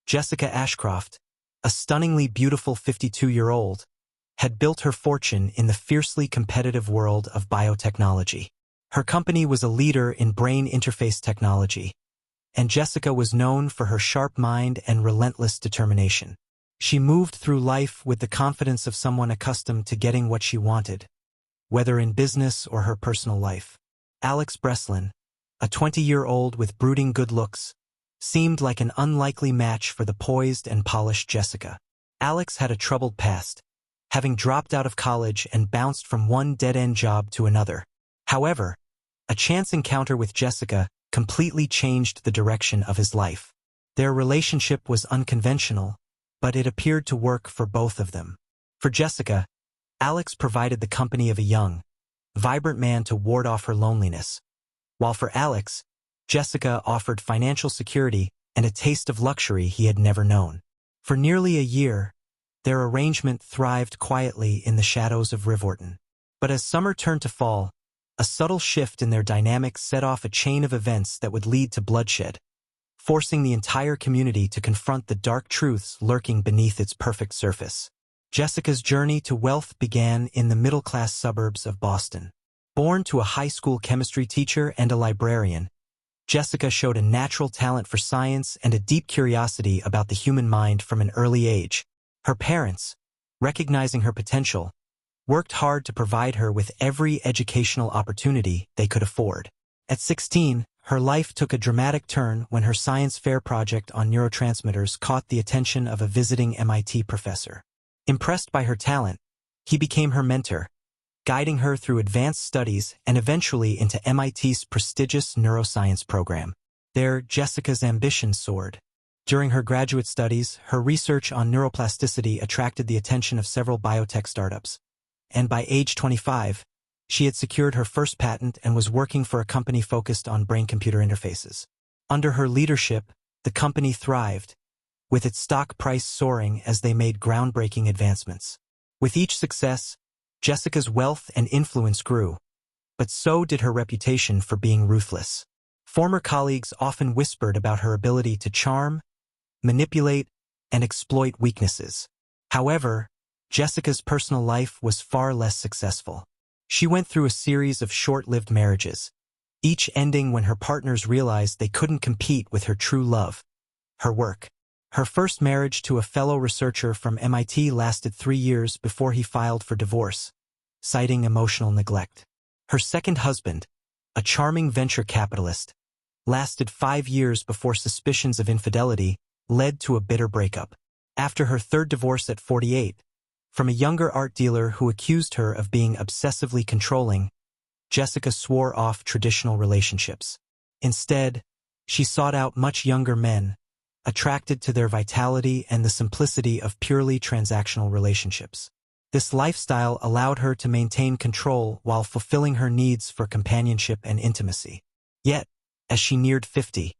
Jessica Ashcroft, a stunningly beautiful 52-year-old, had built her fortune in the fiercely competitive world of biotechnology. Her company was a leader in brain interface technology, and Jessica was known for her sharp mind and relentless determination. She moved through life with the confidence of someone accustomed to getting what she wanted, whether in business or her personal life. Alex Breslin, a 20-year-old with brooding good looks, seemed like an unlikely match for the poised and polished Jessica. Alex had a troubled past, having dropped out of college and bounced from one dead-end job to another. However, a chance encounter with Jessica completely changed the direction of his life. Their relationship was unconventional, but it appeared to work for both of them. For Jessica, Alex provided the company of a young, vibrant man to ward off her loneliness, while for Alex, Jessica offered financial security and a taste of luxury he had never known. For nearly a year, their arrangement thrived quietly in the shadows of Riverton. But as summer turned to fall, a subtle shift in their dynamics set off a chain of events that would lead to bloodshed, forcing the entire community to confront the dark truths lurking beneath its perfect surface. Jessica's journey to wealth began in the middle-class suburbs of Boston. Born to a high school chemistry teacher and a librarian, Jessica showed a natural talent for science and a deep curiosity about the human mind from an early age. Her parents, recognizing her potential, worked hard to provide her with every educational opportunity they could afford. At 16, her life took a dramatic turn when her science fair project on neurotransmitters caught the attention of a visiting MIT professor. Impressed by her talent, he became her mentor, guiding her through advanced studies and eventually into MIT's prestigious neuroscience program. There, Jessica's ambition soared. During her graduate studies, her research on neuroplasticity attracted the attention of several biotech startups, and by age 25, she had secured her first patent and was working for a company focused on brain-computer interfaces. Under her leadership, the company thrived, with its stock price soaring as they made groundbreaking advancements. With each success, Jessica's wealth and influence grew, but so did her reputation for being ruthless. Former colleagues often whispered about her ability to charm, manipulate, and exploit weaknesses. However, Jessica's personal life was far less successful. She went through a series of short-lived marriages, each ending when her partners realized they couldn't compete with her true love, her work. Her first marriage to a fellow researcher from MIT lasted 3 years before he filed for divorce, citing emotional neglect. Her second husband, a charming venture capitalist, lasted 5 years before suspicions of infidelity led to a bitter breakup. After her third divorce at 48, from a younger art dealer who accused her of being obsessively controlling, Jessica swore off traditional relationships. Instead, she sought out much younger men, attracted to their vitality and the simplicity of purely transactional relationships. This lifestyle allowed her to maintain control while fulfilling her needs for companionship and intimacy. Yet, as she neared 50,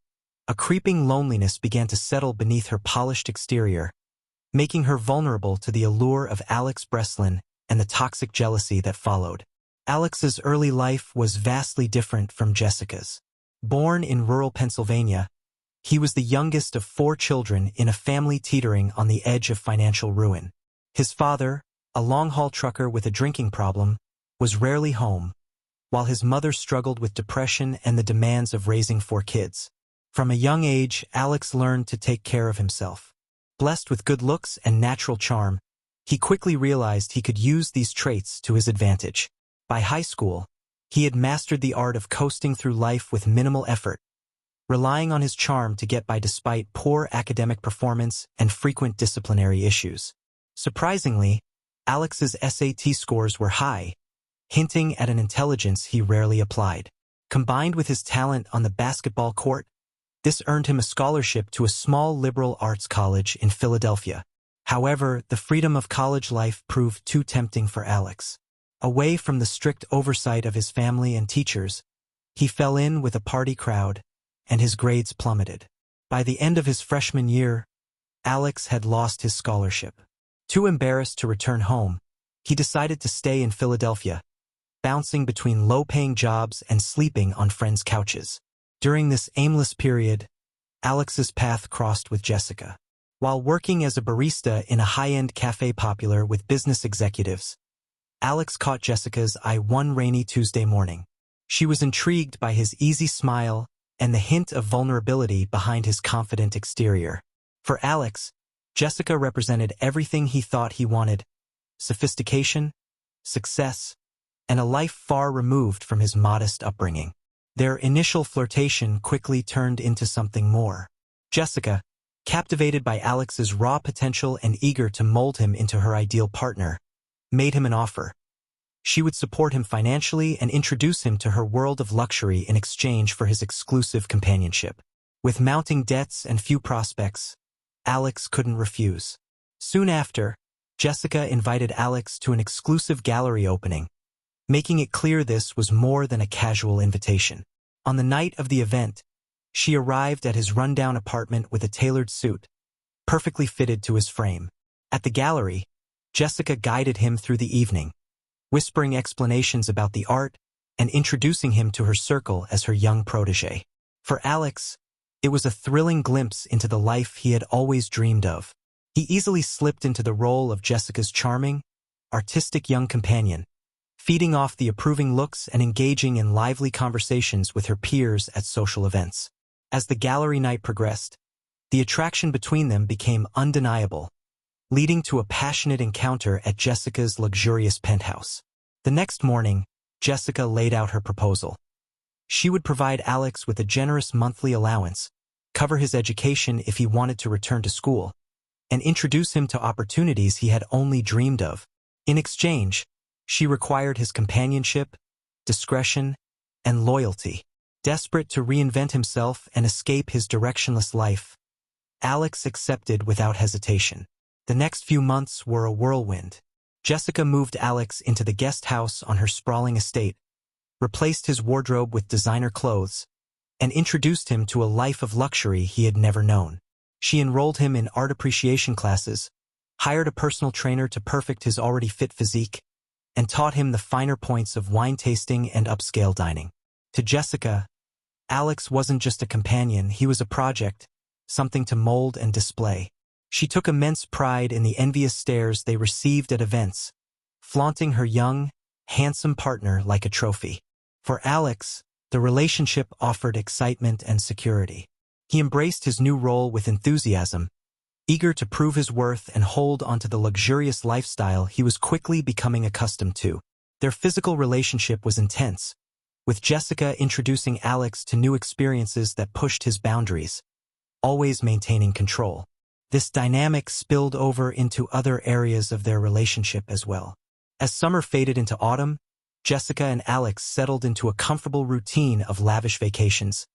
a creeping loneliness began to settle beneath her polished exterior, making her vulnerable to the allure of Alex Breslin and the toxic jealousy that followed. Alex's early life was vastly different from Jessica's. Born in rural Pennsylvania, he was the youngest of 4 children in a family teetering on the edge of financial ruin. His father, a long-haul trucker with a drinking problem, was rarely home, while his mother struggled with depression and the demands of raising 4 kids. From a young age, Alex learned to take care of himself. Blessed with good looks and natural charm, he quickly realized he could use these traits to his advantage. By high school, he had mastered the art of coasting through life with minimal effort, relying on his charm to get by despite poor academic performance and frequent disciplinary issues. Surprisingly, Alex's SAT scores were high, hinting at an intelligence he rarely applied. Combined with his talent on the basketball court, this earned him a scholarship to a small liberal arts college in Philadelphia. However, the freedom of college life proved too tempting for Alex. Away from the strict oversight of his family and teachers, he fell in with a party crowd, and his grades plummeted. By the end of his freshman year, Alex had lost his scholarship. Too embarrassed to return home, he decided to stay in Philadelphia, bouncing between low-paying jobs and sleeping on friends' couches. During this aimless period, Alex's path crossed with Jessica. While working as a barista in a high-end cafe popular with business executives, Alex caught Jessica's eye one rainy Tuesday morning. She was intrigued by his easy smile and the hint of vulnerability behind his confident exterior. For Alex, Jessica represented everything he thought he wanted: sophistication, success, and a life far removed from his modest upbringing. Their initial flirtation quickly turned into something more. Jessica, captivated by Alex's raw potential and eager to mold him into her ideal partner, made him an offer. She would support him financially and introduce him to her world of luxury in exchange for his exclusive companionship. With mounting debts and few prospects, Alex couldn't refuse. Soon after, Jessica invited Alex to an exclusive gallery opening, making it clear this was more than a casual invitation. On the night of the event, she arrived at his rundown apartment with a tailored suit, perfectly fitted to his frame. At the gallery, Jessica guided him through the evening, whispering explanations about the art and introducing him to her circle as her young protégé. For Alex, it was a thrilling glimpse into the life he had always dreamed of. He easily slipped into the role of Jessica's charming, artistic young companion, feeding off the approving looks and engaging in lively conversations with her peers at social events. As the gallery night progressed, the attraction between them became undeniable, leading to a passionate encounter at Jessica's luxurious penthouse. The next morning, Jessica laid out her proposal. She would provide Alex with a generous monthly allowance, cover his education if he wanted to return to school, and introduce him to opportunities he had only dreamed of. In exchange, she required his companionship, discretion, and loyalty. Desperate to reinvent himself and escape his directionless life, Alex accepted without hesitation. The next few months were a whirlwind. Jessica moved Alex into the guest house on her sprawling estate, replaced his wardrobe with designer clothes, and introduced him to a life of luxury he had never known. She enrolled him in art appreciation classes, hired a personal trainer to perfect his already fit physique, and taught him the finer points of wine tasting and upscale dining. To Jessica, Alex wasn't just a companion, he was a project, something to mold and display. She took immense pride in the envious stares they received at events, flaunting her young, handsome partner like a trophy. For Alex, the relationship offered excitement and security. He embraced his new role with enthusiasm, eager to prove his worth and hold onto the luxurious lifestyle he was quickly becoming accustomed to. Their physical relationship was intense, with Jessica introducing Alex to new experiences that pushed his boundaries, always maintaining control. This dynamic spilled over into other areas of their relationship as well. As summer faded into autumn, Jessica and Alex settled into a comfortable routine of lavish vacations,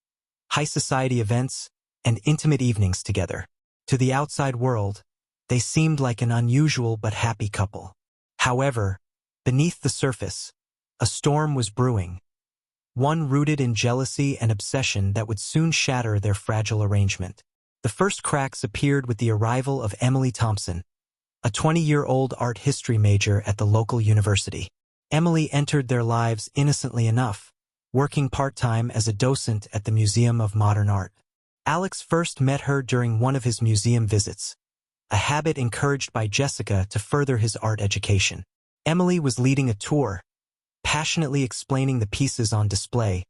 high society events, and intimate evenings together. To the outside world, they seemed like an unusual but happy couple. However, beneath the surface, a storm was brewing, one rooted in jealousy and obsession that would soon shatter their fragile arrangement. The first cracks appeared with the arrival of Emily Thompson, a 20-year-old art history major at the local university. Emily entered their lives innocently enough, working part-time as a docent at the Museum of Modern Art. Alex first met her during one of his museum visits, a habit encouraged by Jessica to further his art education. Emily was leading a tour, passionately explaining the pieces on display,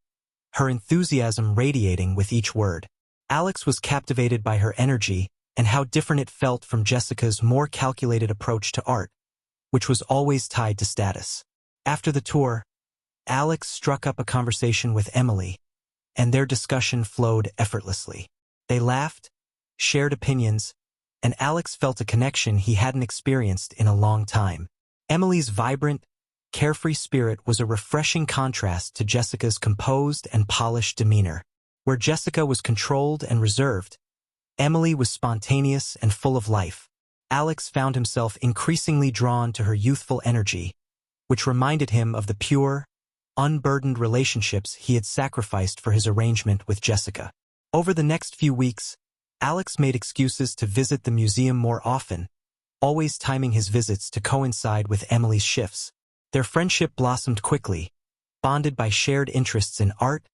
her enthusiasm radiating with each word. Alex was captivated by her energy and how different it felt from Jessica's more calculated approach to art, which was always tied to status. After the tour, Alex struck up a conversation with Emily, and their discussion flowed effortlessly. They laughed, shared opinions, and Alex felt a connection he hadn't experienced in a long time. Emily's vibrant, carefree spirit was a refreshing contrast to Jessica's composed and polished demeanor. Where Jessica was controlled and reserved, Emily was spontaneous and full of life. Alex found himself increasingly drawn to her youthful energy, which reminded him of the pure, unburdened relationships he had sacrificed for his arrangement with Jessica. Over the next few weeks, Alex made excuses to visit the museum more often, always timing his visits to coincide with Emily's shifts. Their friendship blossomed quickly, bonded by shared interests in art,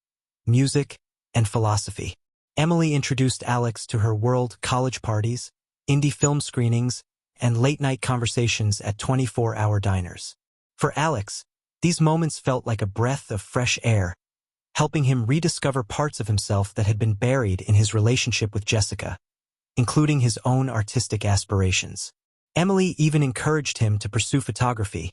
music, and philosophy. Emily introduced Alex to her world college parties, indie film screenings, and late-night conversations at 24-hour diners. For Alex, these moments felt like a breath of fresh air, helping him rediscover parts of himself that had been buried in his relationship with Jessica, including his own artistic aspirations. Emily even encouraged him to pursue photography,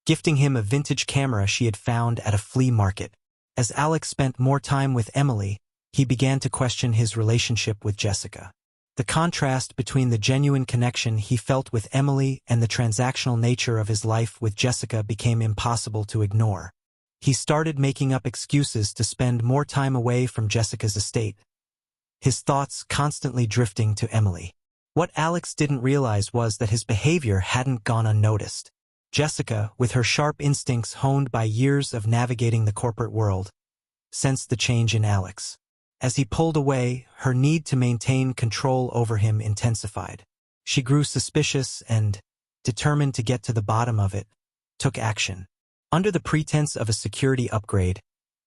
gifting him a vintage camera she had found at a flea market. As Alex spent more time with Emily, he began to question his relationship with Jessica. The contrast between the genuine connection he felt with Emily and the transactional nature of his life with Jessica became impossible to ignore. He started making up excuses to spend more time away from Jessica's estate, his thoughts constantly drifting to Emily. What Alex didn't realize was that his behavior hadn't gone unnoticed. Jessica, with her sharp instincts honed by years of navigating the corporate world, sensed the change in Alex. As he pulled away, her need to maintain control over him intensified. She grew suspicious and, determined to get to the bottom of it, took action. Under the pretense of a security upgrade,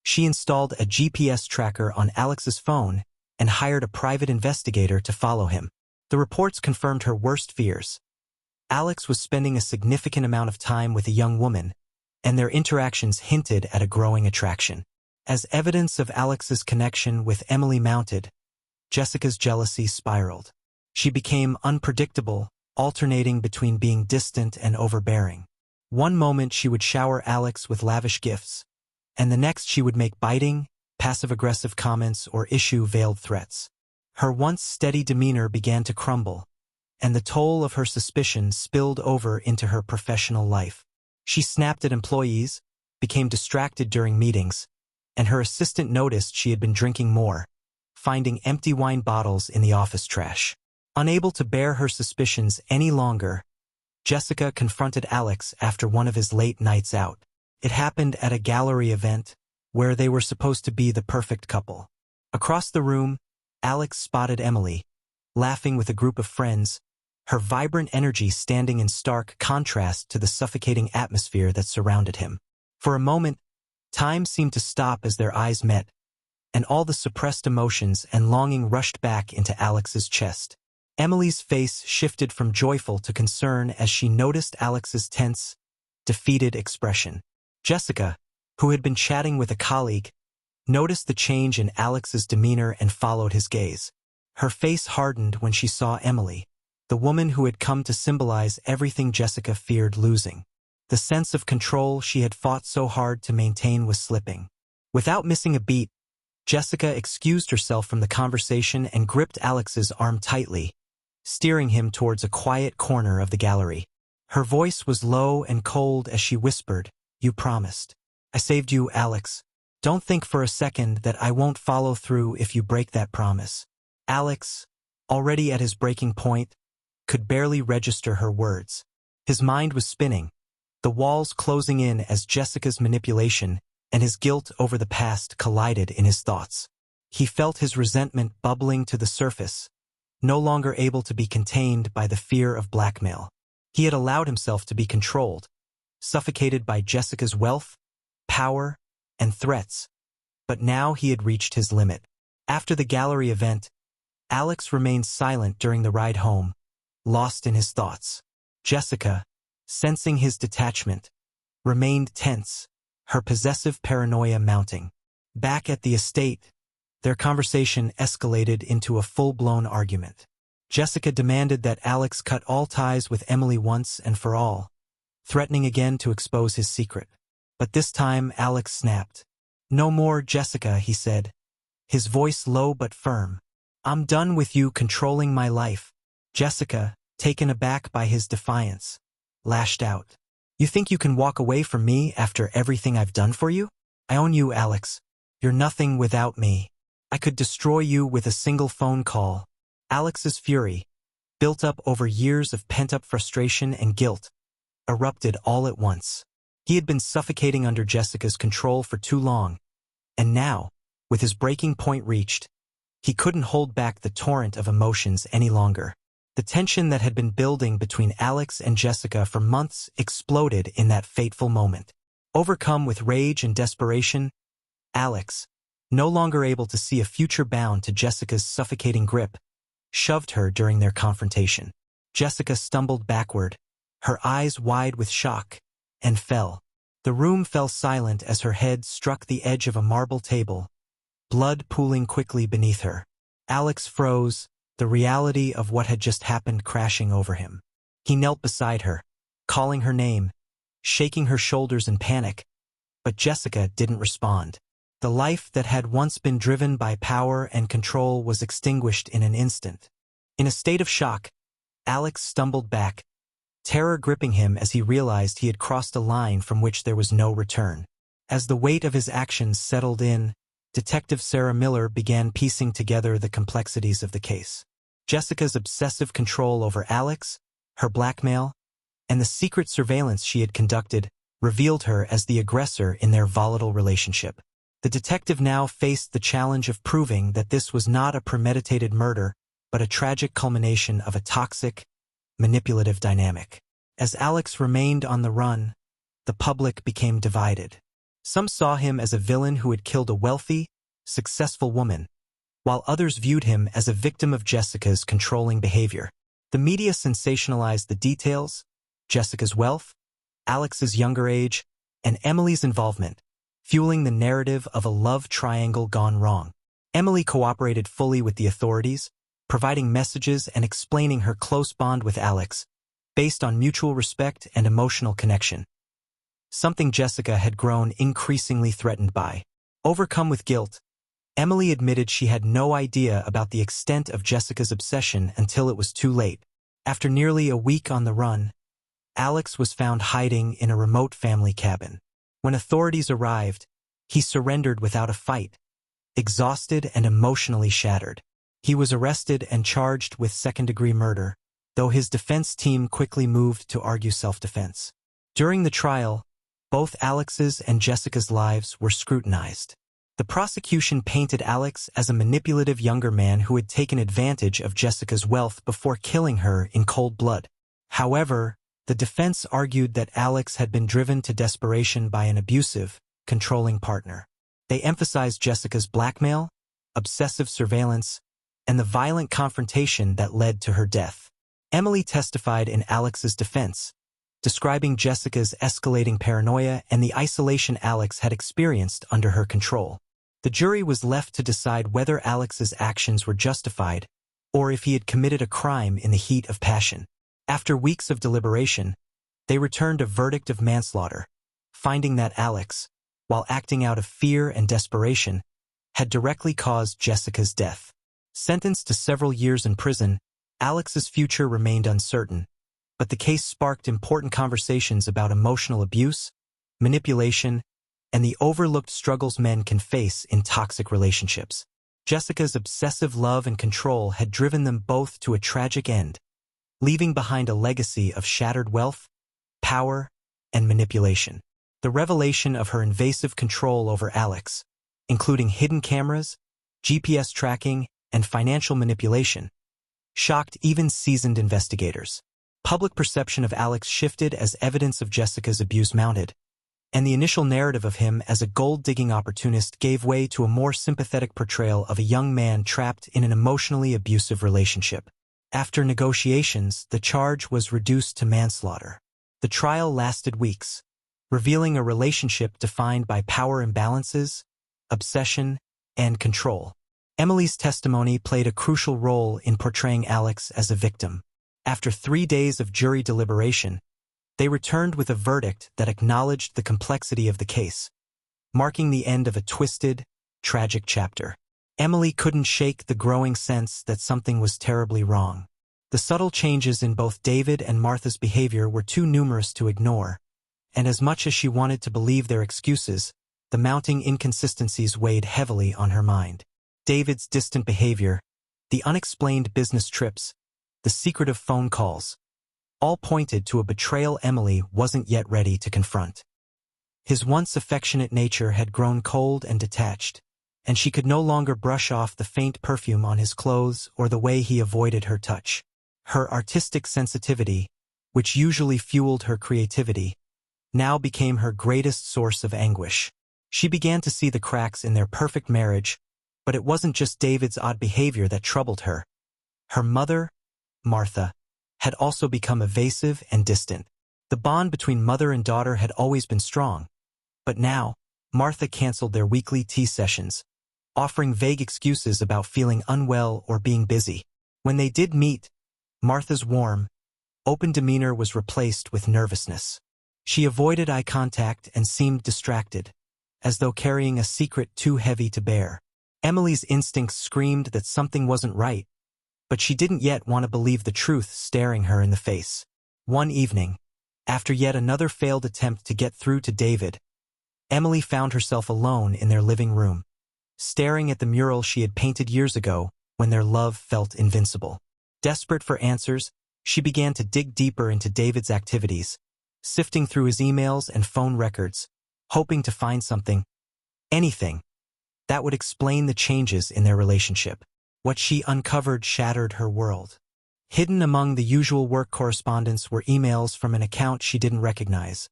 she installed a GPS tracker on Alex's phone and hired a private investigator to follow him. The reports confirmed her worst fears. Alex was spending a significant amount of time with a young woman, and their interactions hinted at a growing attraction. As evidence of Alex's connection with Emily mounted, Jessica's jealousy spiraled. She became unpredictable, alternating between being distant and overbearing. One moment she would shower Alex with lavish gifts, and the next she would make biting, passive-aggressive comments or issue veiled threats. Her once steady demeanor began to crumble, and the toll of her suspicion spilled over into her professional life. She snapped at employees, became distracted during meetings, and her assistant noticed she had been drinking more, finding empty wine bottles in the office trash. Unable to bear her suspicions any longer, Jessica confronted Alex after one of his late nights out. It happened at a gallery event, where they were supposed to be the perfect couple. Across the room, Alex spotted Emily, laughing with a group of friends, her vibrant energy standing in stark contrast to the suffocating atmosphere that surrounded him. For a moment, time seemed to stop as their eyes met, and all the suppressed emotions and longing rushed back into Alex's chest. Emily's face shifted from joyful to concern as she noticed Alex's tense, defeated expression. Jessica, who had been chatting with a colleague, noticed the change in Alex's demeanor and followed his gaze. Her face hardened when she saw Emily, the woman who had come to symbolize everything Jessica feared losing. The sense of control she had fought so hard to maintain was slipping. Without missing a beat, Jessica excused herself from the conversation and gripped Alex's arm tightly, steering him towards a quiet corner of the gallery. Her voice was low and cold as she whispered, "You promised. I saved you, Alex. Don't think for a second that I won't follow through if you break that promise." Alex, already at his breaking point, could barely register her words. His mind was spinning, the walls closing in as Jessica's manipulation and his guilt over the past collided in his thoughts. He felt his resentment bubbling to the surface, no longer able to be contained by the fear of blackmail. He had allowed himself to be controlled, suffocated by Jessica's wealth, power, and threats, but now he had reached his limit. After the gallery event, Alex remained silent during the ride home, lost in his thoughts. Jessica, sensing his detachment, remained tense, her possessive paranoia mounting. Back at the estate, their conversation escalated into a full-blown argument. Jessica demanded that Alex cut all ties with Emily once and for all, threatening again to expose his secret. But this time Alex snapped. "No more, Jessica," he said, his voice low but firm. "I'm done with you controlling my life." Jessica, taken aback by his defiance, lashed out. "You think you can walk away from me after everything I've done for you? I own you, Alex. You're nothing without me. I could destroy you with a single phone call." Alex's fury, built up over years of pent-up frustration and guilt, erupted all at once. He had been suffocating under Jessica's control for too long, and now, with his breaking point reached, he couldn't hold back the torrent of emotions any longer. The tension that had been building between Alex and Jessica for months exploded in that fateful moment. Overcome with rage and desperation, Alex, no longer able to see a future bound to Jessica's suffocating grip, shoved her during their confrontation. Jessica stumbled backward, her eyes wide with shock, and fell. The room fell silent as her head struck the edge of a marble table, blood pooling quickly beneath her. Alex froze, the reality of what had just happened crashing over him. He knelt beside her, calling her name, shaking her shoulders in panic, but Jessica didn't respond. The life that had once been driven by power and control was extinguished in an instant. In a state of shock, Alex stumbled back, terror gripping him as he realized he had crossed a line from which there was no return. As the weight of his actions settled in, Detective Sarah Miller began piecing together the complexities of the case. Jessica's obsessive control over Alex, her blackmail, and the secret surveillance she had conducted revealed her as the aggressor in their volatile relationship. The detective now faced the challenge of proving that this was not a premeditated murder, but a tragic culmination of a toxic, manipulative dynamic. As Alex remained on the run, the public became divided. Some saw him as a villain who had killed a wealthy, successful woman, while others viewed him as a victim of Jessica's controlling behavior. The media sensationalized the details: Jessica's wealth, Alex's younger age, and Emily's involvement, fueling the narrative of a love triangle gone wrong. Emily cooperated fully with the authorities, providing messages and explaining her close bond with Alex, based on mutual respect and emotional connection. Something Jessica had grown increasingly threatened by. Overcome with guilt, Emily admitted she had no idea about the extent of Jessica's obsession until it was too late. After nearly a week on the run, Alex was found hiding in a remote family cabin. When authorities arrived, he surrendered without a fight, exhausted and emotionally shattered. He was arrested and charged with second-degree murder, though his defense team quickly moved to argue self-defense. During the trial, both Alex's and Jessica's lives were scrutinized. The prosecution painted Alex as a manipulative younger man who had taken advantage of Jessica's wealth before killing her in cold blood. However, the defense argued that Alex had been driven to desperation by an abusive, controlling partner. They emphasized Jessica's blackmail, obsessive surveillance, and the violent confrontation that led to her death. Emily testified in Alex's defense, describing Jessica's escalating paranoia and the isolation Alex had experienced under her control. The jury was left to decide whether Alex's actions were justified or if he had committed a crime in the heat of passion. After weeks of deliberation, they returned a verdict of manslaughter, finding that Alex, while acting out of fear and desperation, had directly caused Jessica's death. Sentenced to several years in prison, Alex's future remained uncertain, but the case sparked important conversations about emotional abuse, manipulation, and the overlooked struggles men can face in toxic relationships. Jessica's obsessive love and control had driven them both to a tragic end, leaving behind a legacy of shattered wealth, power, and manipulation. The revelation of her invasive control over Alex, including hidden cameras, GPS tracking, and financial manipulation, shocked even seasoned investigators. Public perception of Alex shifted as evidence of Jessica's abuse mounted, and the initial narrative of him as a gold-digging opportunist gave way to a more sympathetic portrayal of a young man trapped in an emotionally abusive relationship. After negotiations, the charge was reduced to manslaughter. The trial lasted weeks, revealing a relationship defined by power imbalances, obsession, and control. Emily's testimony played a crucial role in portraying Alex as a victim. After 3 days of jury deliberation, they returned with a verdict that acknowledged the complexity of the case, marking the end of a twisted, tragic chapter. Emily couldn't shake the growing sense that something was terribly wrong. The subtle changes in both David and Martha's behavior were too numerous to ignore, and as much as she wanted to believe their excuses, the mounting inconsistencies weighed heavily on her mind. David's distant behavior, the unexplained business trips, the secretive phone calls, all pointed to a betrayal Emily wasn't yet ready to confront. His once affectionate nature had grown cold and detached, and she could no longer brush off the faint perfume on his clothes or the way he avoided her touch. Her artistic sensitivity, which usually fueled her creativity, now became her greatest source of anguish. She began to see the cracks in their perfect marriage, but it wasn't just David's odd behavior that troubled her. Her mother, Martha, had also become evasive and distant. The bond between mother and daughter had always been strong, but now, Martha canceled their weekly tea sessions, offering vague excuses about feeling unwell or being busy. When they did meet, Martha's warm, open demeanor was replaced with nervousness. She avoided eye contact and seemed distracted, as though carrying a secret too heavy to bear. Emily's instincts screamed that something wasn't right, but she didn't yet want to believe the truth staring her in the face. One evening, after yet another failed attempt to get through to David, Emily found herself alone in their living room, staring at the mural she had painted years ago when their love felt invincible. Desperate for answers, she began to dig deeper into David's activities, sifting through his emails and phone records, hoping to find something, anything, that would explain the changes in their relationship. What she uncovered shattered her world. Hidden among the usual work correspondence were emails from an account she didn't recognize,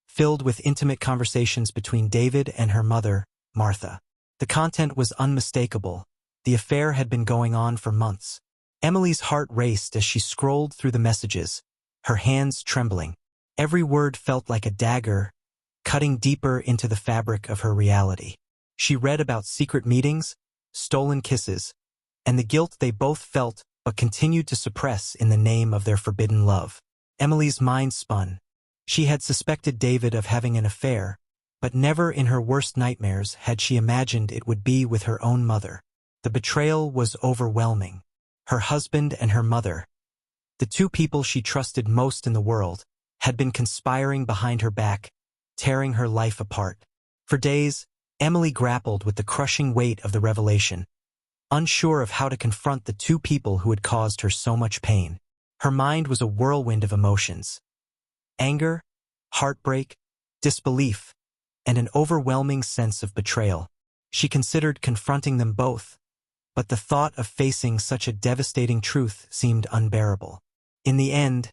filled with intimate conversations between David and her mother, Martha. The content was unmistakable. The affair had been going on for months. Emily's heart raced as she scrolled through the messages, her hands trembling. Every word felt like a dagger, cutting deeper into the fabric of her reality. She read about secret meetings, stolen kisses, and the guilt they both felt but continued to suppress in the name of their forbidden love. Emily's mind spun. She had suspected David of having an affair, but never in her worst nightmares had she imagined it would be with her own mother. The betrayal was overwhelming. Her husband and her mother, the two people she trusted most in the world, had been conspiring behind her back, tearing her life apart. For days, Emily grappled with the crushing weight of the revelation, unsure of how to confront the two people who had caused her so much pain. Her mind was a whirlwind of emotions: anger, heartbreak, disbelief, and an overwhelming sense of betrayal. She considered confronting them both, but the thought of facing such a devastating truth seemed unbearable. In the end,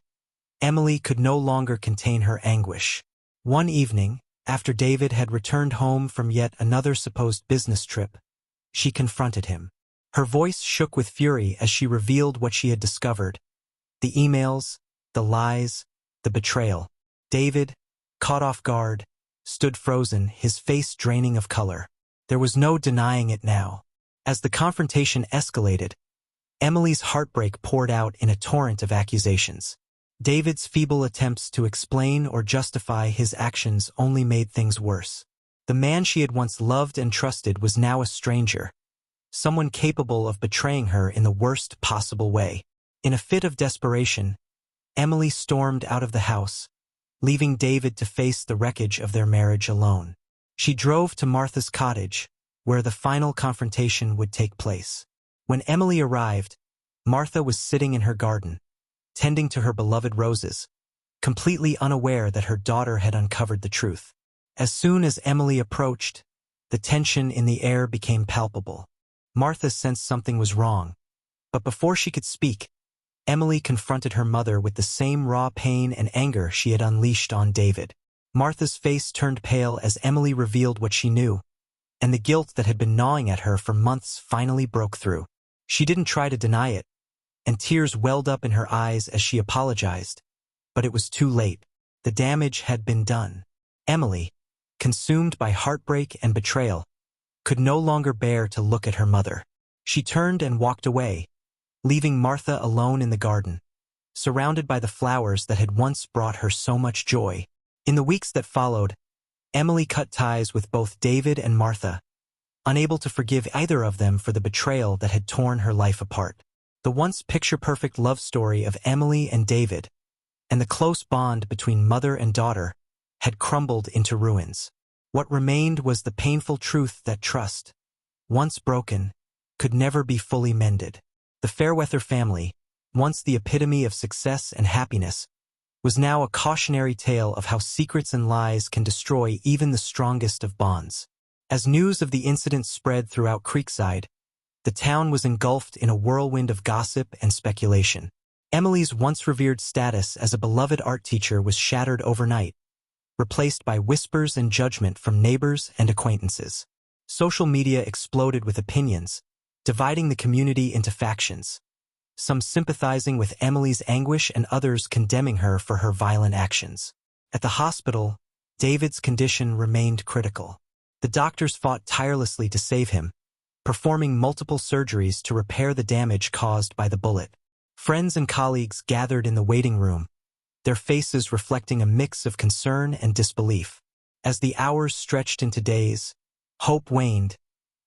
Emily could no longer contain her anguish. One evening, after David had returned home from yet another supposed business trip, she confronted him. Her voice shook with fury as she revealed what she had discovered: the emails, the lies, the betrayal. David, caught off guard, stood frozen, his face draining of color. There was no denying it now. As the confrontation escalated, Emily's heartbreak poured out in a torrent of accusations. David's feeble attempts to explain or justify his actions only made things worse. The man she had once loved and trusted was now a stranger, someone capable of betraying her in the worst possible way. In a fit of desperation, Emily stormed out of the house, leaving David to face the wreckage of their marriage alone. She drove to Martha's cottage, where the final confrontation would take place. When Emily arrived, Martha was sitting in her garden, tending to her beloved roses, completely unaware that her daughter had uncovered the truth. As soon as Emily approached, the tension in the air became palpable. Martha sensed something was wrong, but before she could speak, Emily confronted her mother with the same raw pain and anger she had unleashed on David. Martha's face turned pale as Emily revealed what she knew, and the guilt that had been gnawing at her for months finally broke through. She didn't try to deny it, and tears welled up in her eyes as she apologized, but it was too late. The damage had been done. Emily, consumed by heartbreak and betrayal, could no longer bear to look at her mother. She turned and walked away, leaving Martha alone in the garden, surrounded by the flowers that had once brought her so much joy. In the weeks that followed, Emily cut ties with both David and Martha, unable to forgive either of them for the betrayal that had torn her life apart. The once picture-perfect love story of Emily and David, and the close bond between mother and daughter, had crumbled into ruins. What remained was the painful truth that trust, once broken, could never be fully mended. The Fairweather family, once the epitome of success and happiness, was now a cautionary tale of how secrets and lies can destroy even the strongest of bonds. As news of the incident spread throughout Creekside, the town was engulfed in a whirlwind of gossip and speculation. Emily's once revered status as a beloved art teacher was shattered overnight, replaced by whispers and judgment from neighbors and acquaintances. Social media exploded with opinions, dividing the community into factions. some sympathizing with Emily's anguish and others condemning her for her violent actions. At the hospital, David's condition remained critical. The doctors fought tirelessly to save him, performing multiple surgeries to repair the damage caused by the bullet. Friends and colleagues gathered in the waiting room, their faces reflecting a mix of concern and disbelief. As the hours stretched into days, hope waned,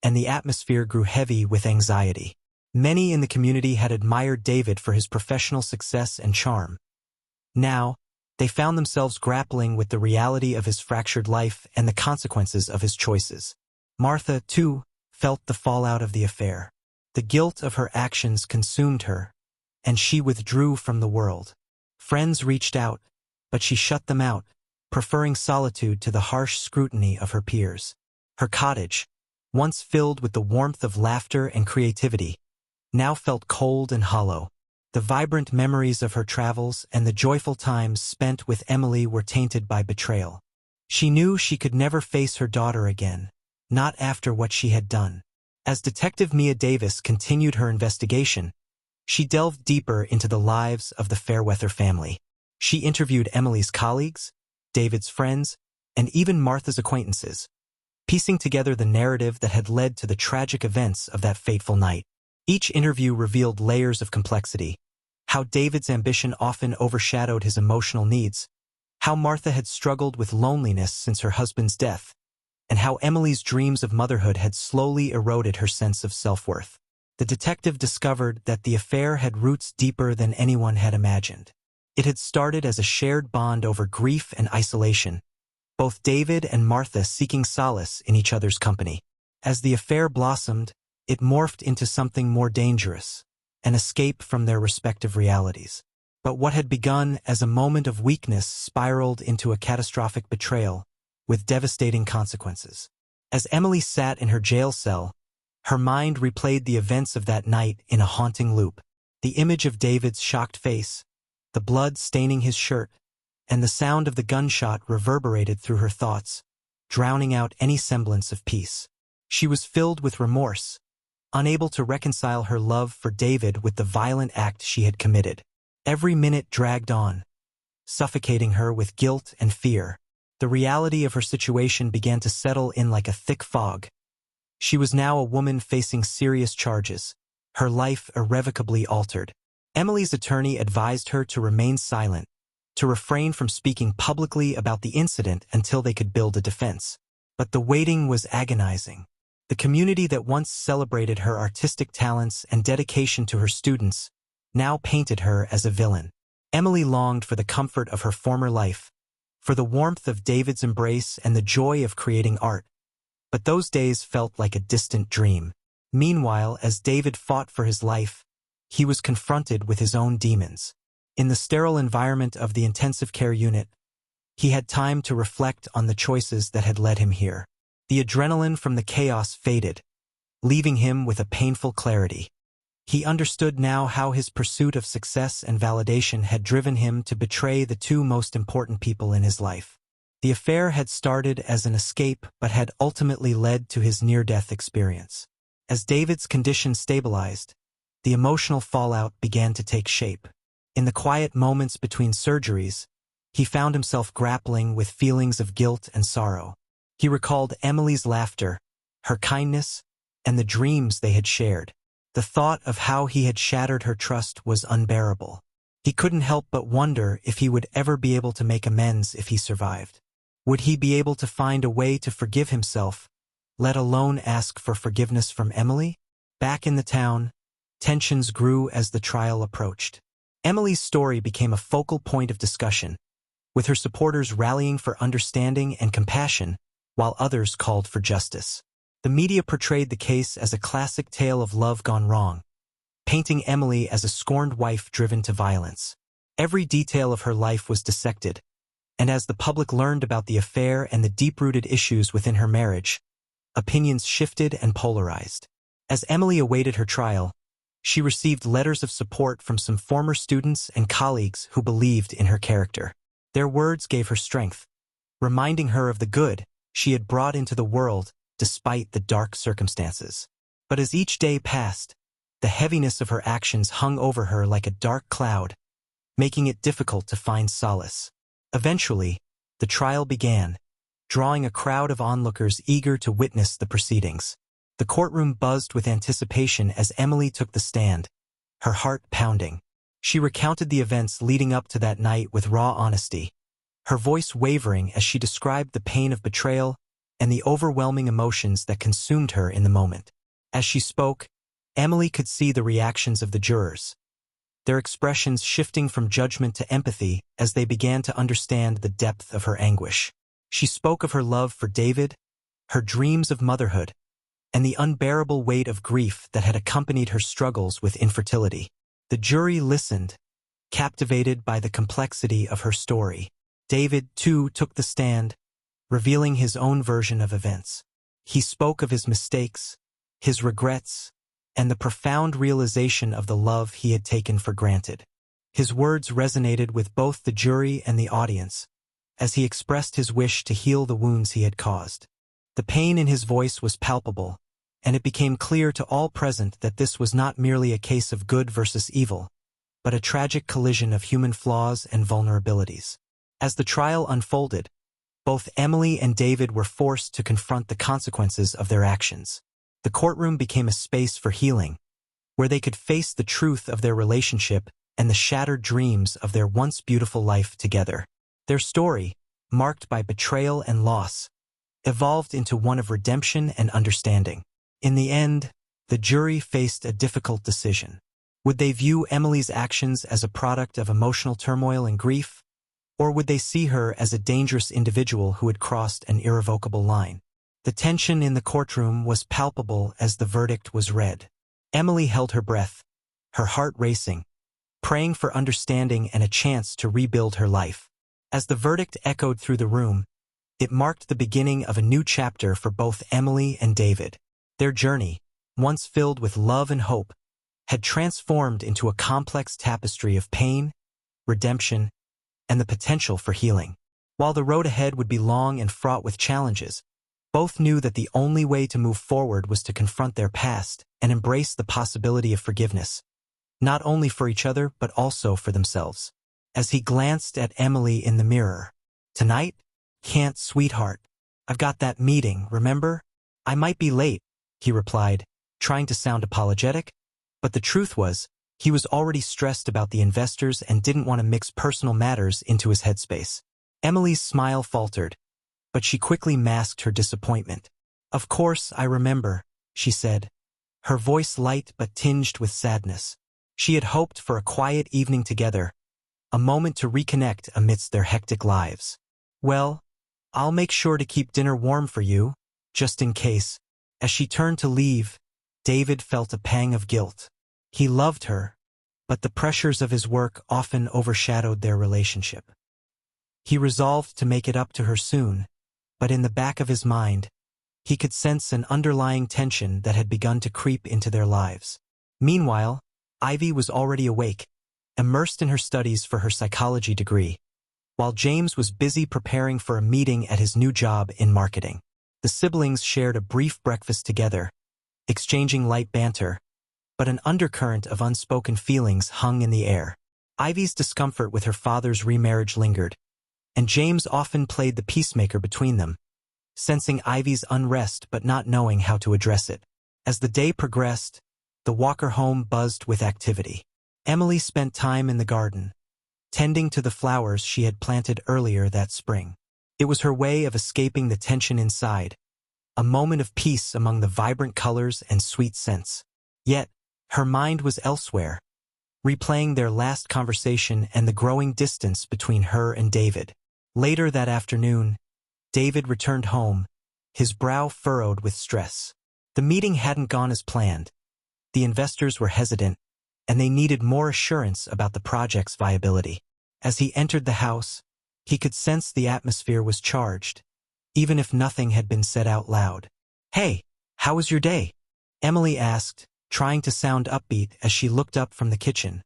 and the atmosphere grew heavy with anxiety. Many in the community had admired David for his professional success and charm. Now, they found themselves grappling with the reality of his fractured life and the consequences of his choices. Martha, too, felt the fallout of the affair. The guilt of her actions consumed her, and she withdrew from the world. Friends reached out, but she shut them out, preferring solitude to the harsh scrutiny of her peers. Her cottage, once filled with the warmth of laughter and creativity, now felt cold and hollow. The vibrant memories of her travels and the joyful times spent with Emily were tainted by betrayal. She knew she could never face her daughter again, not after what she had done. As Detective Mia Davis continued her investigation, she delved deeper into the lives of the Fairweather family. She interviewed Emily's colleagues, David's friends, and even Martha's acquaintances, piecing together the narrative that had led to the tragic events of that fateful night. Each interview revealed layers of complexity: how David's ambition often overshadowed his emotional needs, how Martha had struggled with loneliness since her husband's death, and how Emily's dreams of motherhood had slowly eroded her sense of self-worth. The detective discovered that the affair had roots deeper than anyone had imagined. It had started as a shared bond over grief and isolation, both David and Martha seeking solace in each other's company. As the affair blossomed, it morphed into something more dangerous, an escape from their respective realities. But what had begun as a moment of weakness spiraled into a catastrophic betrayal, with devastating consequences. As Emily sat in her jail cell, her mind replayed the events of that night in a haunting loop. The image of David's shocked face, the blood staining his shirt, and the sound of the gunshot reverberated through her thoughts, drowning out any semblance of peace. She was filled with remorse, unable to reconcile her love for David with the violent act she had committed. Every minute dragged on, suffocating her with guilt and fear. The reality of her situation began to settle in like a thick fog. She was now a woman facing serious charges, her life irrevocably altered. Emily's attorney advised her to remain silent, to refrain from speaking publicly about the incident until they could build a defense. But the waiting was agonizing. The community that once celebrated her artistic talents and dedication to her students now painted her as a villain. Emily longed for the comfort of her former life, for the warmth of David's embrace and the joy of creating art. But those days felt like a distant dream. Meanwhile, as David fought for his life, he was confronted with his own demons. In the sterile environment of the intensive care unit, he had time to reflect on the choices that had led him here. The adrenaline from the chaos faded, leaving him with a painful clarity. He understood now how his pursuit of success and validation had driven him to betray the two most important people in his life. The affair had started as an escape but had ultimately led to his near-death experience. As David's condition stabilized, the emotional fallout began to take shape. In the quiet moments between surgeries, he found himself grappling with feelings of guilt and sorrow. He recalled Emily's laughter, her kindness, and the dreams they had shared. The thought of how he had shattered her trust was unbearable. He couldn't help but wonder if he would ever be able to make amends if he survived. Would he be able to find a way to forgive himself, let alone ask for forgiveness from Emily? Back in the town, tensions grew as the trial approached. Emily's story became a focal point of discussion, with her supporters rallying for understanding and compassion, while others called for justice. The media portrayed the case as a classic tale of love gone wrong, painting Emily as a scorned wife driven to violence. Every detail of her life was dissected, and as the public learned about the affair and the deep-rooted issues within her marriage, opinions shifted and polarized. As Emily awaited her trial, she received letters of support from some former students and colleagues who believed in her character. Their words gave her strength, reminding her of the good she had brought into the world despite the dark circumstances. But as each day passed, The heaviness of her actions hung over her like a dark cloud, making it difficult to find solace. Eventually, the trial began, drawing a crowd of onlookers eager to witness the proceedings. The courtroom buzzed with anticipation as Emily took the stand, her heart pounding. She recounted the events leading up to that night with raw honesty, her voice wavering as she described the pain of betrayal and the overwhelming emotions that consumed her in the moment. As she spoke, Emily could see the reactions of the jurors, their expressions shifting from judgment to empathy as they began to understand the depth of her anguish. She spoke of her love for David, her dreams of motherhood, and the unbearable weight of grief that had accompanied her struggles with infertility. The jury listened, captivated by the complexity of her story. David, too, took the stand, revealing his own version of events. He spoke of his mistakes, his regrets, and the profound realization of the love he had taken for granted. His words resonated with both the jury and the audience, as he expressed his wish to heal the wounds he had caused. The pain in his voice was palpable, and it became clear to all present that this was not merely a case of good versus evil, but a tragic collision of human flaws and vulnerabilities. As the trial unfolded, both Emily and David were forced to confront the consequences of their actions. The courtroom became a space for healing, where they could face the truth of their relationship and the shattered dreams of their once beautiful life together. Their story, marked by betrayal and loss, evolved into one of redemption and understanding. In the end, the jury faced a difficult decision. Would they view Emily's actions as a product of emotional turmoil and grief, or would they see her as a dangerous individual who had crossed an irrevocable line? The tension in the courtroom was palpable as the verdict was read. Emily held her breath, her heart racing, praying for understanding and a chance to rebuild her life. As the verdict echoed through the room, it marked the beginning of a new chapter for both Emily and David. Their journey, once filled with love and hope, had transformed into a complex tapestry of pain, redemption, and the potential for healing. While the road ahead would be long and fraught with challenges, both knew that the only way to move forward was to confront their past and embrace the possibility of forgiveness, not only for each other but also for themselves. As he glanced at Emily in the mirror, "Tonight? Can't, sweetheart. I've got that meeting, remember? I might be late," he replied, trying to sound apologetic, but the truth was, he was already stressed about the investors and didn't want to mix personal matters into his headspace. Emily's smile faltered, but she quickly masked her disappointment. "Of course I remember," she said, her voice light but tinged with sadness. She had hoped for a quiet evening together, a moment to reconnect amidst their hectic lives. "Well, I'll make sure to keep dinner warm for you, just in case." As she turned to leave, David felt a pang of guilt. He loved her, but the pressures of his work often overshadowed their relationship. He resolved to make it up to her soon, but in the back of his mind, he could sense an underlying tension that had begun to creep into their lives. Meanwhile, Ivy was already awake, immersed in her studies for her psychology degree, while James was busy preparing for a meeting at his new job in marketing. The siblings shared a brief breakfast together, exchanging light banter, but an undercurrent of unspoken feelings hung in the air. Ivy's discomfort with her father's remarriage lingered, and James often played the peacemaker between them, sensing Ivy's unrest but not knowing how to address it. As the day progressed, the Walker home buzzed with activity. Emily spent time in the garden, tending to the flowers she had planted earlier that spring. It was her way of escaping the tension inside, a moment of peace among the vibrant colors and sweet scents. Yet, her mind was elsewhere, replaying their last conversation and the growing distance between her and David. Later that afternoon, David returned home, his brow furrowed with stress. The meeting hadn't gone as planned. The investors were hesitant, and they needed more assurance about the project's viability. As he entered the house, he could sense the atmosphere was charged, even if nothing had been said out loud. "Hey, how was your day?" Emily asked, trying to sound upbeat as she looked up from the kitchen,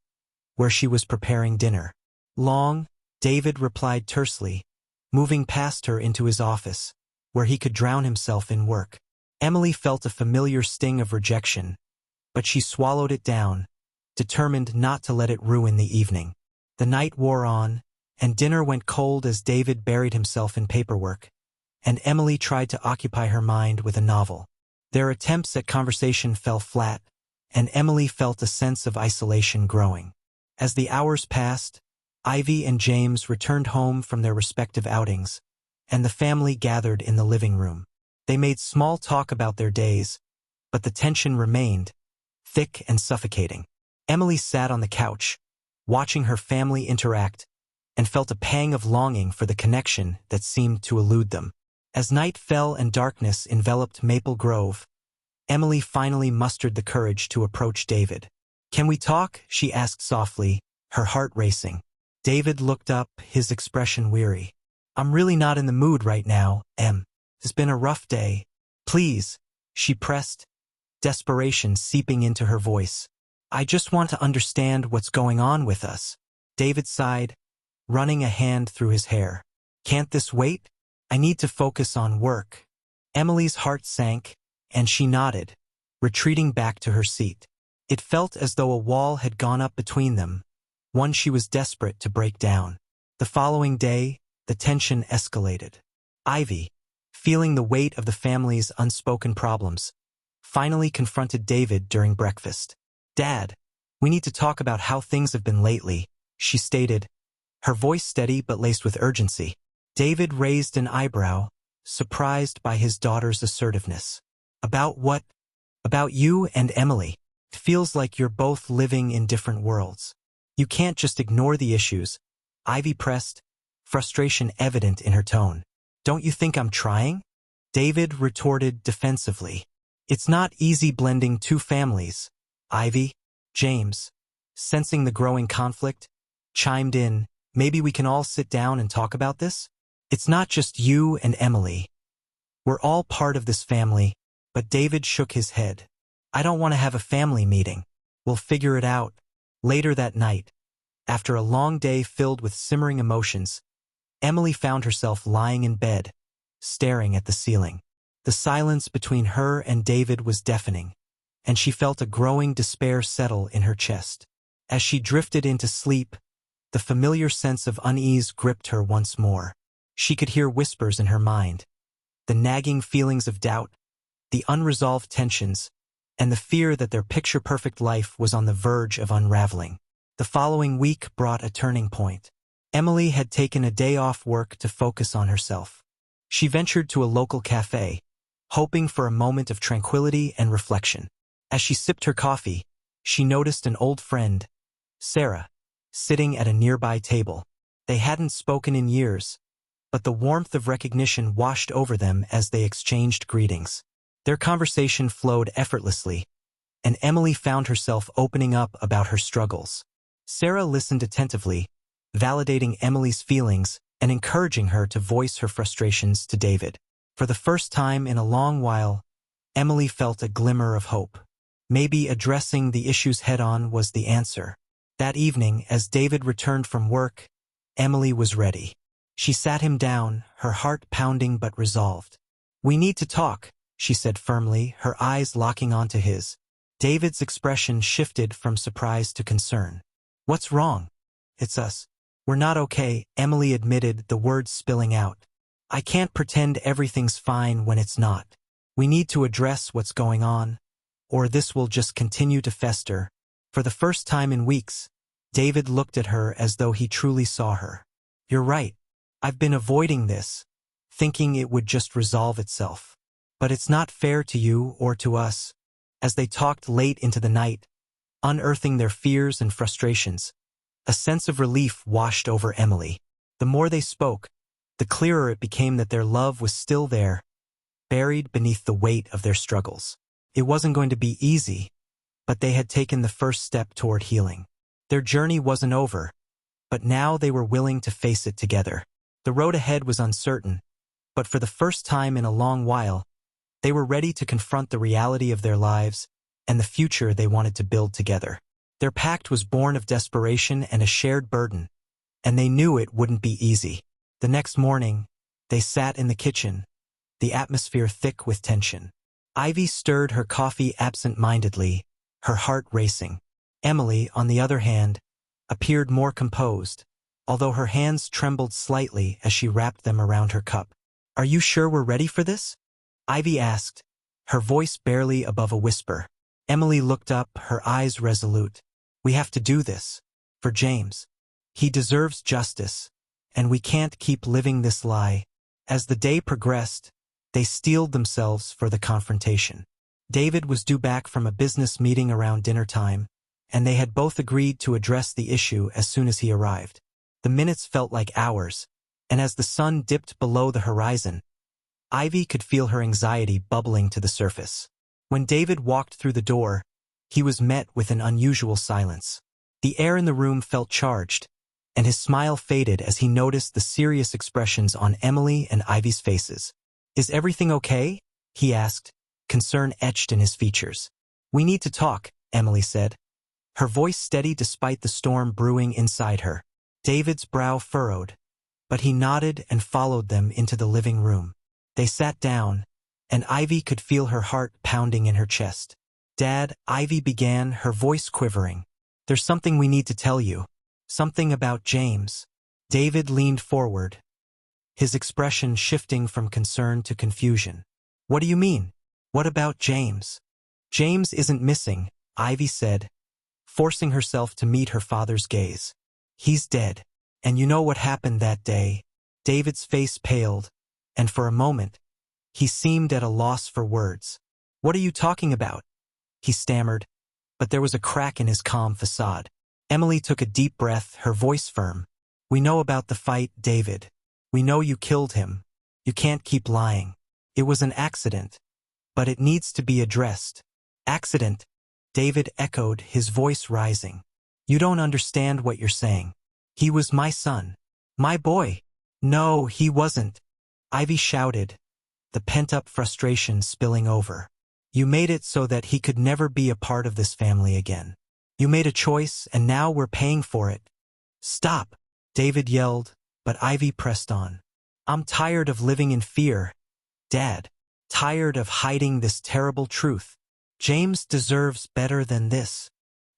where she was preparing dinner. "Long," David replied tersely, moving past her into his office, where he could drown himself in work. Emily felt a familiar sting of rejection, but she swallowed it down, determined not to let it ruin the evening. The night wore on, and dinner went cold as David buried himself in paperwork, and Emily tried to occupy her mind with a novel. Their attempts at conversation fell flat, and Emily felt a sense of isolation growing. As the hours passed, Ivy and James returned home from their respective outings, and the family gathered in the living room. They made small talk about their days, but the tension remained, thick and suffocating. Emily sat on the couch, watching her family interact, and felt a pang of longing for the connection that seemed to elude them. As night fell and darkness enveloped Maple Grove, Emily finally mustered the courage to approach David. "Can we talk?" she asked softly, her heart racing. David looked up, his expression weary. "I'm really not in the mood right now, Em. It's been a rough day. Please," she pressed, desperation seeping into her voice. "I just want to understand what's going on with us." David sighed, running a hand through his hair. "Can't this wait? I need to focus on work." Emily's heart sank, and she nodded, retreating back to her seat. It felt as though a wall had gone up between them, one she was desperate to break down. The following day, the tension escalated. Ivy, feeling the weight of the family's unspoken problems, finally confronted David during breakfast. "Dad, we need to talk about how things have been lately," she stated, her voice steady but laced with urgency. David raised an eyebrow, surprised by his daughter's assertiveness. "About what?" "About you and Emily. It feels like you're both living in different worlds. You can't just ignore the issues," Ivy pressed, frustration evident in her tone. "Don't you think I'm trying?" David retorted defensively. "It's not easy blending two families." Ivy, James, sensing the growing conflict, chimed in, "Maybe we can all sit down and talk about this? It's not just you and Emily. We're all part of this family." But David shook his head. "I don't want to have a family meeting. We'll figure it out." Later that night, after a long day filled with simmering emotions, Emily found herself lying in bed, staring at the ceiling. The silence between her and David was deafening, and she felt a growing despair settle in her chest. As she drifted into sleep, the familiar sense of unease gripped her once more. She could hear whispers in her mind, the nagging feelings of doubt, the unresolved tensions, and the fear that their picture-perfect life was on the verge of unraveling. The following week brought a turning point. Emily had taken a day off work to focus on herself. She ventured to a local cafe, hoping for a moment of tranquility and reflection. As she sipped her coffee, she noticed an old friend, Sarah, sitting at a nearby table. They hadn't spoken in years, but the warmth of recognition washed over them as they exchanged greetings. Their conversation flowed effortlessly, and Emily found herself opening up about her struggles. Sarah listened attentively, validating Emily's feelings and encouraging her to voice her frustrations to David. For the first time in a long while, Emily felt a glimmer of hope. Maybe addressing the issues head-on was the answer. That evening, as David returned from work, Emily was ready. She sat him down, her heart pounding but resolved. "We need to talk," she said firmly, her eyes locking onto his. David's expression shifted from surprise to concern. "What's wrong?" "It's us. We're not okay," Emily admitted, the words spilling out. "I can't pretend everything's fine when it's not. We need to address what's going on, or this will just continue to fester." For the first time in weeks, David looked at her as though he truly saw her. "You're right. I've been avoiding this, thinking it would just resolve itself. But it's not fair to you or to us." As they talked late into the night, unearthing their fears and frustrations, a sense of relief washed over Emily. The more they spoke, the clearer it became that their love was still there, buried beneath the weight of their struggles. It wasn't going to be easy, but they had taken the first step toward healing. Their journey wasn't over, but now they were willing to face it together. The road ahead was uncertain, but for the first time in a long while, they were ready to confront the reality of their lives and the future they wanted to build together. Their pact was born of desperation and a shared burden, and they knew it wouldn't be easy. The next morning, they sat in the kitchen, the atmosphere thick with tension. Ivy stirred her coffee absent-mindedly, her heart racing. Emily, on the other hand, appeared more composed, although her hands trembled slightly as she wrapped them around her cup. "Are you sure we're ready for this?" Ivy asked, her voice barely above a whisper. Emily looked up, her eyes resolute. "We have to do this. For James. He deserves justice, and we can't keep living this lie." As the day progressed, they steeled themselves for the confrontation. David was due back from a business meeting around dinner time, and they had both agreed to address the issue as soon as he arrived. The minutes felt like hours, and as the sun dipped below the horizon, Ivy could feel her anxiety bubbling to the surface. When David walked through the door, he was met with an unusual silence. The air in the room felt charged, and his smile faded as he noticed the serious expressions on Emily and Ivy's faces. "Is everything okay?" he asked, concern etched in his features. "We need to talk," Emily said, her voice steady despite the storm brewing inside her. David's brow furrowed, but he nodded and followed them into the living room. They sat down, and Ivy could feel her heart pounding in her chest. "Dad," Ivy began, her voice quivering, "there's something we need to tell you. Something about James." David leaned forward, his expression shifting from concern to confusion. "What do you mean? What about James?" "James isn't missing," Ivy said, forcing herself to meet her father's gaze. "He's dead. And you know what happened that day?" David's face paled, and for a moment, he seemed at a loss for words. "What are you talking about?" he stammered, but there was a crack in his calm facade. Emily took a deep breath, her voice firm. "We know about the fight, David. We know you killed him. You can't keep lying. It was an accident, but it needs to be addressed." "Accident?" David echoed, his voice rising. "You don't understand what you're saying. He was my son. My boy." "No, he wasn't," Ivy shouted, the pent-up frustration spilling over. "You made it so that he could never be a part of this family again. You made a choice, and now we're paying for it." "Stop," David yelled, but Ivy pressed on. "I'm tired of living in fear, Dad. Tired of hiding this terrible truth. James deserves better than this."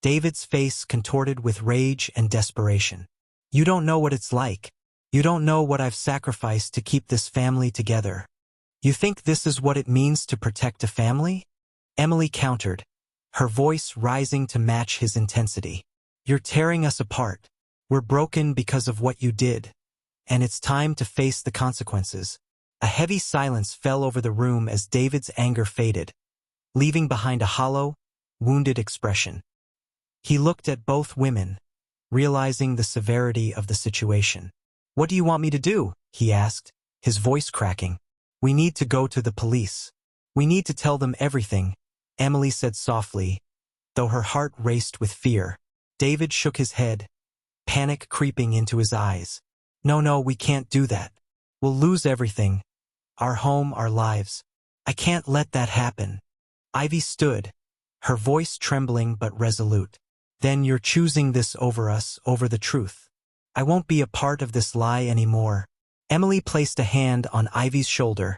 David's face contorted with rage and desperation. "You don't know what it's like. You don't know what I've sacrificed to keep this family together. You think this is what it means to protect a family?" Emily countered, her voice rising to match his intensity. "You're tearing us apart. We're broken because of what you did, and it's time to face the consequences." A heavy silence fell over the room as David's anger faded, leaving behind a hollow, wounded expression. He looked at both women, realizing the severity of the situation. "What do you want me to do?" he asked, his voice cracking. "We need to go to the police. We need to tell them everything," Emily said softly, though her heart raced with fear. David shook his head, panic creeping into his eyes. No, we can't do that. We'll lose everything. Our home, our lives. I can't let that happen." Ivy stood, her voice trembling but resolute. "Then you're choosing this over us, over the truth. I won't be a part of this lie anymore." Emily placed a hand on Ivy's shoulder,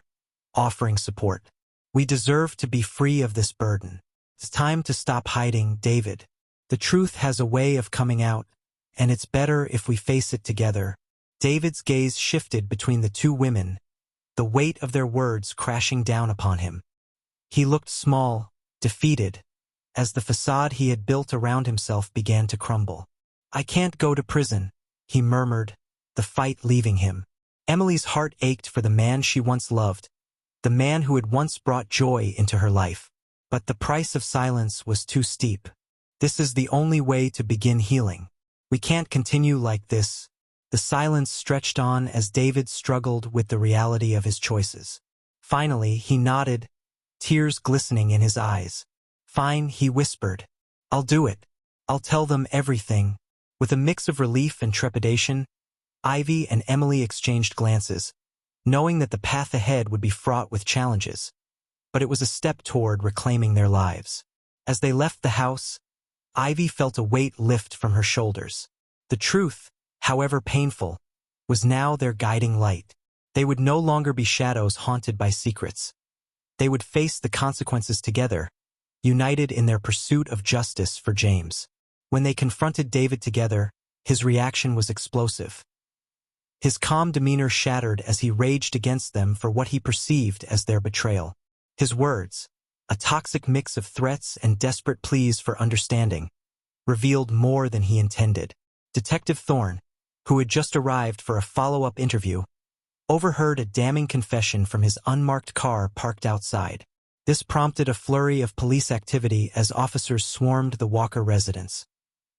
offering support. "We deserve to be free of this burden. It's time to stop hiding, David. The truth has a way of coming out, and it's better if we face it together." David's gaze shifted between the two women, the weight of their words crashing down upon him. He looked small, defeated, as the facade he had built around himself began to crumble. "I can't go to prison," he murmured, the fight leaving him. Emily's heart ached for the man she once loved, the man who had once brought joy into her life. But the price of silence was too steep. "This is the only way to begin healing. We can't continue like this." The silence stretched on as David struggled with the reality of his choices. Finally, he nodded, tears glistening in his eyes. "Fine," he whispered. "I'll do it. I'll tell them everything." With a mix of relief and trepidation, Ivy and Emily exchanged glances, knowing that the path ahead would be fraught with challenges. But it was a step toward reclaiming their lives. As they left the house, Ivy felt a weight lift from her shoulders. The truth, however painful, was now their guiding light. They would no longer be shadows haunted by secrets. They would face the consequences together, united in their pursuit of justice for James. When they confronted David together, his reaction was explosive. His calm demeanor shattered as he raged against them for what he perceived as their betrayal. His words, a toxic mix of threats and desperate pleas for understanding, revealed more than he intended. Detective Thorne, who had just arrived for a follow-up interview, overheard a damning confession from his unmarked car parked outside. This prompted a flurry of police activity as officers swarmed the Walker residence,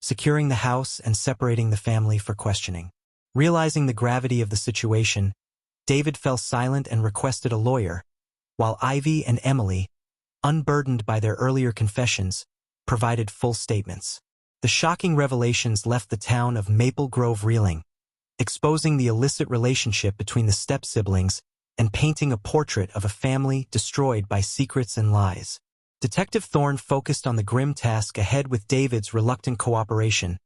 securing the house and separating the family for questioning. Realizing the gravity of the situation, David fell silent and requested a lawyer, while Ivy and Emily, unburdened by their earlier confessions, provided full statements. The shocking revelations left the town of Maple Grove reeling, exposing the illicit relationship between the step-siblings and painting a portrait of a family destroyed by secrets and lies. Detective Thorne focused on the grim task ahead with David's reluctant cooperation,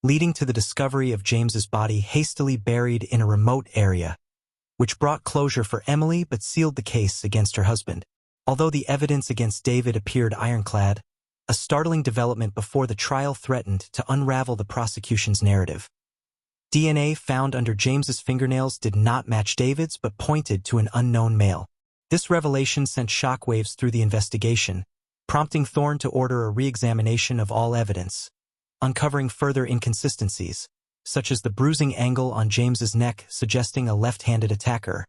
leading to the discovery of James's body hastily buried in a remote area, which brought closure for Emily but sealed the case against her husband. Although the evidence against David appeared ironclad, a startling development before the trial threatened to unravel the prosecution's narrative. DNA found under James's fingernails did not match David's but pointed to an unknown male. This revelation sent shockwaves through the investigation, prompting Thorne to order a re-examination of all evidence, uncovering further inconsistencies, such as the bruising angle on James's neck suggesting a left-handed attacker,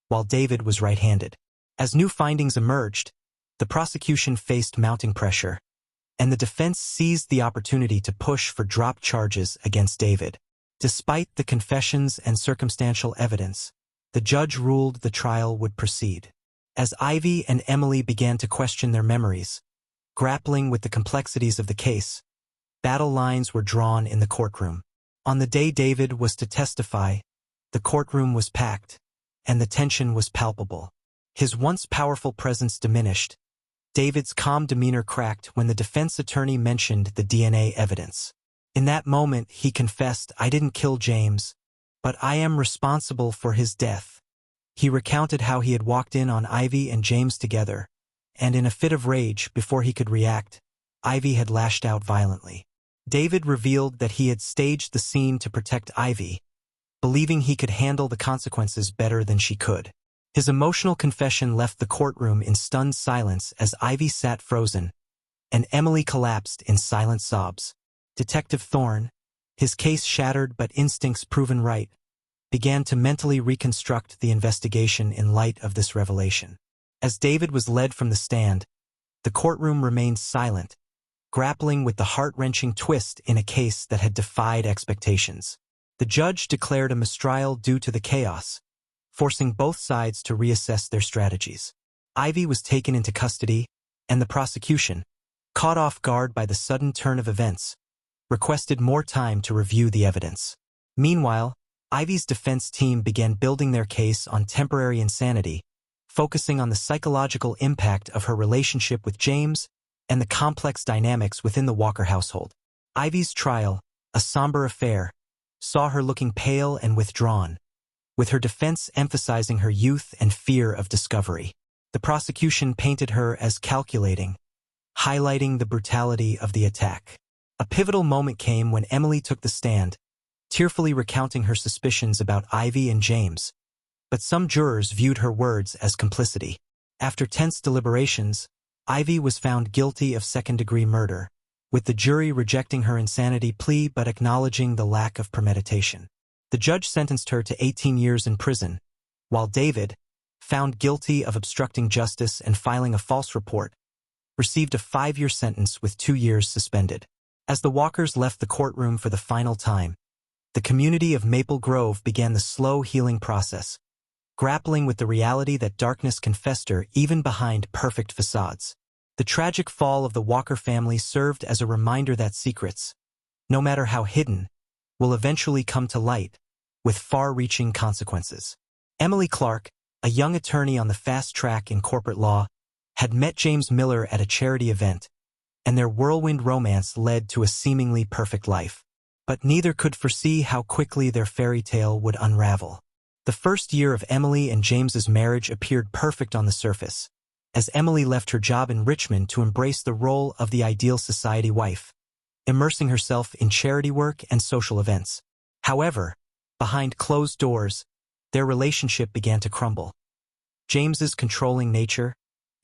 while David was right-handed. As new findings emerged, the prosecution faced mounting pressure, and the defense seized the opportunity to push for drop charges against David. Despite the confessions and circumstantial evidence, the judge ruled the trial would proceed. As Ivy and Emily began to question their memories, grappling with the complexities of the case, battle lines were drawn in the courtroom. On the day David was to testify, the courtroom was packed, and the tension was palpable. His once powerful presence diminished. David's calm demeanor cracked when the defense attorney mentioned the DNA evidence. In that moment, he confessed, "I didn't kill James, but I am responsible for his death." He recounted how he had walked in on Ivy and James together, and in a fit of rage, before he could react, Ivy had lashed out violently. David revealed that he had staged the scene to protect Ivy, believing he could handle the consequences better than she could. His emotional confession left the courtroom in stunned silence as Ivy sat frozen, and Emily collapsed in silent sobs. Detective Thorne, his case shattered but instincts proven right, began to mentally reconstruct the investigation in light of this revelation. As David was led from the stand, the courtroom remained silent, grappling with the heart-wrenching twist in a case that had defied expectations. The judge declared a mistrial due to the chaos, forcing both sides to reassess their strategies. Ivy was taken into custody, and the prosecution, caught off guard by the sudden turn of events, requested more time to review the evidence. Meanwhile, Ivy's defense team began building their case on temporary insanity, focusing on the psychological impact of her relationship with James and the complex dynamics within the Walker household. Ivy's trial, a somber affair, saw her looking pale and withdrawn, with her defense emphasizing her youth and fear of discovery. The prosecution painted her as calculating, highlighting the brutality of the attack. A pivotal moment came when Emily took the stand, tearfully recounting her suspicions about Ivy and James, but some jurors viewed her words as complicity. After tense deliberations, Ivy was found guilty of second-degree murder, with the jury rejecting her insanity plea but acknowledging the lack of premeditation. The judge sentenced her to 18 years in prison, while David, found guilty of obstructing justice and filing a false report, received a 5-year sentence with 2 years suspended. As the Walkers left the courtroom for the final time, the community of Maple Grove began the slow healing process, grappling with the reality that darkness can fester even behind perfect facades. The tragic fall of the Walker family served as a reminder that secrets, no matter how hidden, will eventually come to light, with far-reaching consequences. Emily Clark, a young attorney on the fast track in corporate law, had met James Miller at a charity event, and their whirlwind romance led to a seemingly perfect life. But neither could foresee how quickly their fairy tale would unravel. The first year of Emily and James's marriage appeared perfect on the surface, as Emily left her job in Richmond to embrace the role of the ideal society wife, immersing herself in charity work and social events. However, behind closed doors, their relationship began to crumble. James's controlling nature,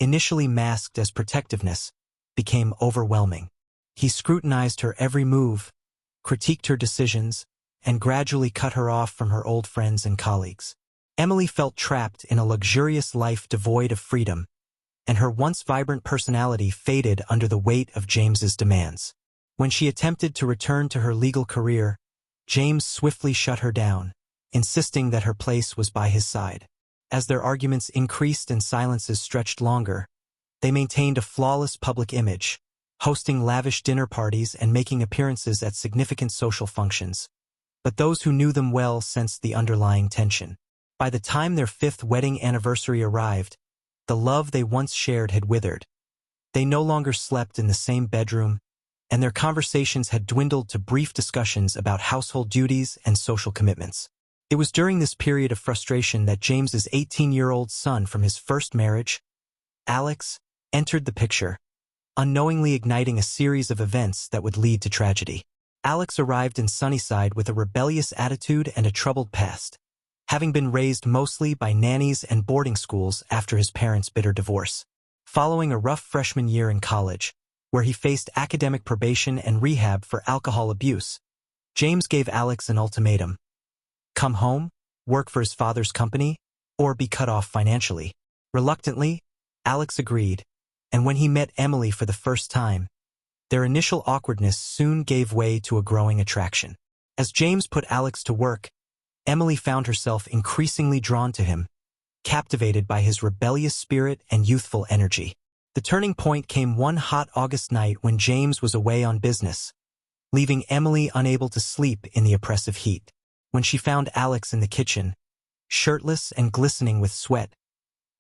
initially masked as protectiveness, became overwhelming. He scrutinized her every move, critiqued her decisions, and gradually cut her off from her old friends and colleagues. Emily felt trapped in a luxurious life devoid of freedom, and her once vibrant personality faded under the weight of James's demands. When she attempted to return to her legal career, James swiftly shut her down, insisting that her place was by his side. As their arguments increased and silences stretched longer, they maintained a flawless public image, hosting lavish dinner parties and making appearances at significant social functions. But those who knew them well sensed the underlying tension. By the time their 5th wedding anniversary arrived, the love they once shared had withered. They no longer slept in the same bedroom, and their conversations had dwindled to brief discussions about household duties and social commitments. It was during this period of frustration that James's 18-year-old son from his first marriage, Alex, entered the picture, unknowingly igniting a series of events that would lead to tragedy. Alex arrived in Sunnyside with a rebellious attitude and a troubled past, having been raised mostly by nannies and boarding schools after his parents' bitter divorce. Following a rough freshman year in college, where he faced academic probation and rehab for alcohol abuse, James gave Alex an ultimatum: come home, work for his father's company, or be cut off financially. Reluctantly, Alex agreed, and when he met Emily for the first time, their initial awkwardness soon gave way to a growing attraction. As James put Alex to work, Emily found herself increasingly drawn to him, captivated by his rebellious spirit and youthful energy. The turning point came one hot August night when James was away on business, leaving Emily unable to sleep in the oppressive heat. When she found Alex in the kitchen, shirtless and glistening with sweat,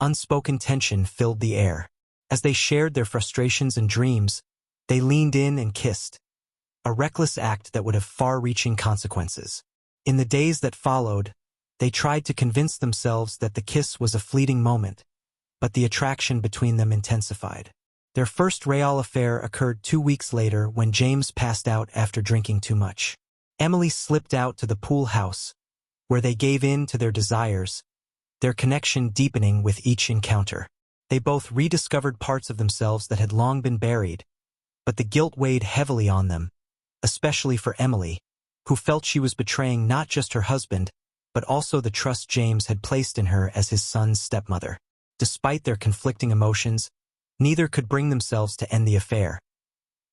unspoken tension filled the air. As they shared their frustrations and dreams, they leaned in and kissed, a reckless act that would have far-reaching consequences. In the days that followed, they tried to convince themselves that the kiss was a fleeting moment, but the attraction between them intensified. Their first real affair occurred 2 weeks later when James passed out after drinking too much. Emily slipped out to the pool house, where they gave in to their desires, their connection deepening with each encounter. They both rediscovered parts of themselves that had long been buried, but the guilt weighed heavily on them, especially for Emily, who felt she was betraying not just her husband, but also the trust James had placed in her as his son's stepmother. Despite their conflicting emotions, neither could bring themselves to end the affair.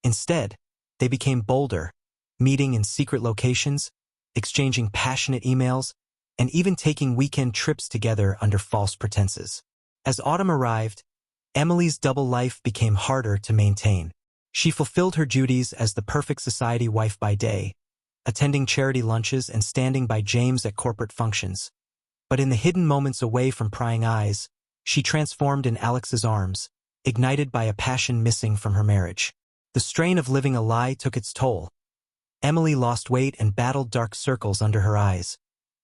Instead, they became bolder, meeting in secret locations, exchanging passionate emails, and even taking weekend trips together under false pretenses. As autumn arrived, Emily's double life became harder to maintain. She fulfilled her duties as the perfect society wife by day, attending charity lunches and standing by James at corporate functions. But in the hidden moments away from prying eyes, she transformed in Alex's arms, ignited by a passion missing from her marriage. The strain of living a lie took its toll. Emily lost weight and battled dark circles under her eyes,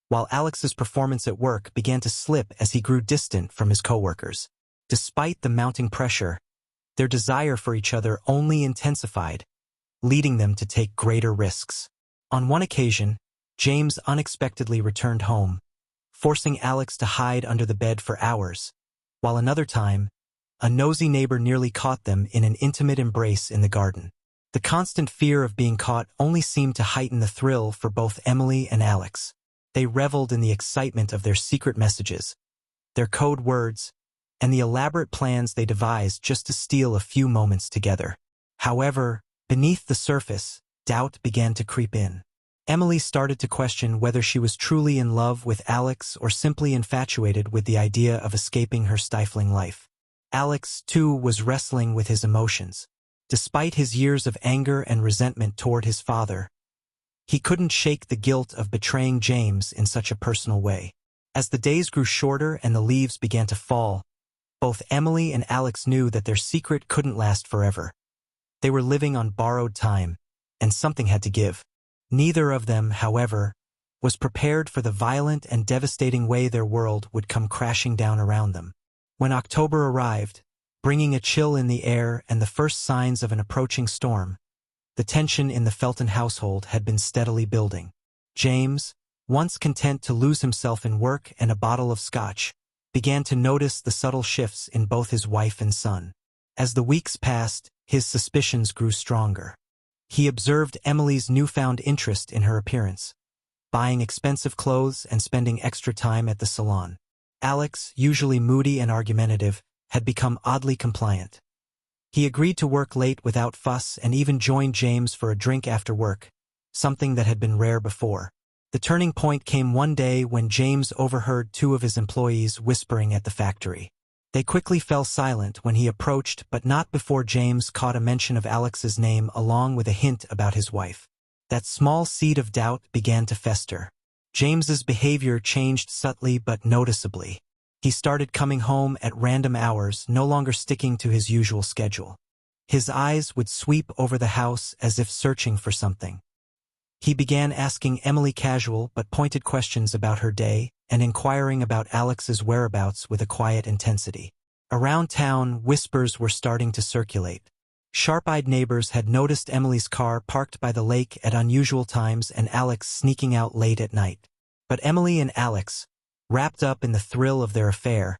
while Alex's performance at work began to slip as he grew distant from his coworkers. Despite the mounting pressure, their desire for each other only intensified, leading them to take greater risks. On one occasion, James unexpectedly returned home, forcing Alex to hide under the bed for hours, while another time, a nosy neighbor nearly caught them in an intimate embrace in the garden. The constant fear of being caught only seemed to heighten the thrill for both Emily and Alex. They reveled in the excitement of their secret messages, their code words, and the elaborate plans they devised just to steal a few moments together. However, beneath the surface, doubt began to creep in. Emily started to question whether she was truly in love with Alex or simply infatuated with the idea of escaping her stifling life. Alex, too, was wrestling with his emotions. Despite his years of anger and resentment toward his father, he couldn't shake the guilt of betraying James in such a personal way. As the days grew shorter and the leaves began to fall, both Emily and Alex knew that their secret couldn't last forever. They were living on borrowed time, and something had to give. Neither of them, however, was prepared for the violent and devastating way their world would come crashing down around them. When October arrived, bringing a chill in the air and the first signs of an approaching storm. The tension in the Felton household had been steadily building. James, once content to lose himself in work and a bottle of scotch, began to notice the subtle shifts in both his wife and son. As the weeks passed, his suspicions grew stronger. He observed Emily's newfound interest in her appearance, buying expensive clothes and spending extra time at the salon. Alex, usually moody and argumentative, had become oddly compliant. He agreed to work late without fuss and even joined James for a drink after work, something that had been rare before. The turning point came one day when James overheard two of his employees whispering at the factory. They quickly fell silent when he approached, but not before James caught a mention of Alex's name along with a hint about his wife. That small seed of doubt began to fester. James's behavior changed subtly but noticeably. He started coming home at random hours, no longer sticking to his usual schedule. His eyes would sweep over the house as if searching for something. He began asking Emily casual but pointed questions about her day and inquiring about Alex's whereabouts with a quiet intensity. Around town, whispers were starting to circulate. Sharp-eyed neighbors had noticed Emily's car parked by the lake at unusual times and Alex sneaking out late at night. But Emily and Alex, wrapped up in the thrill of their affair,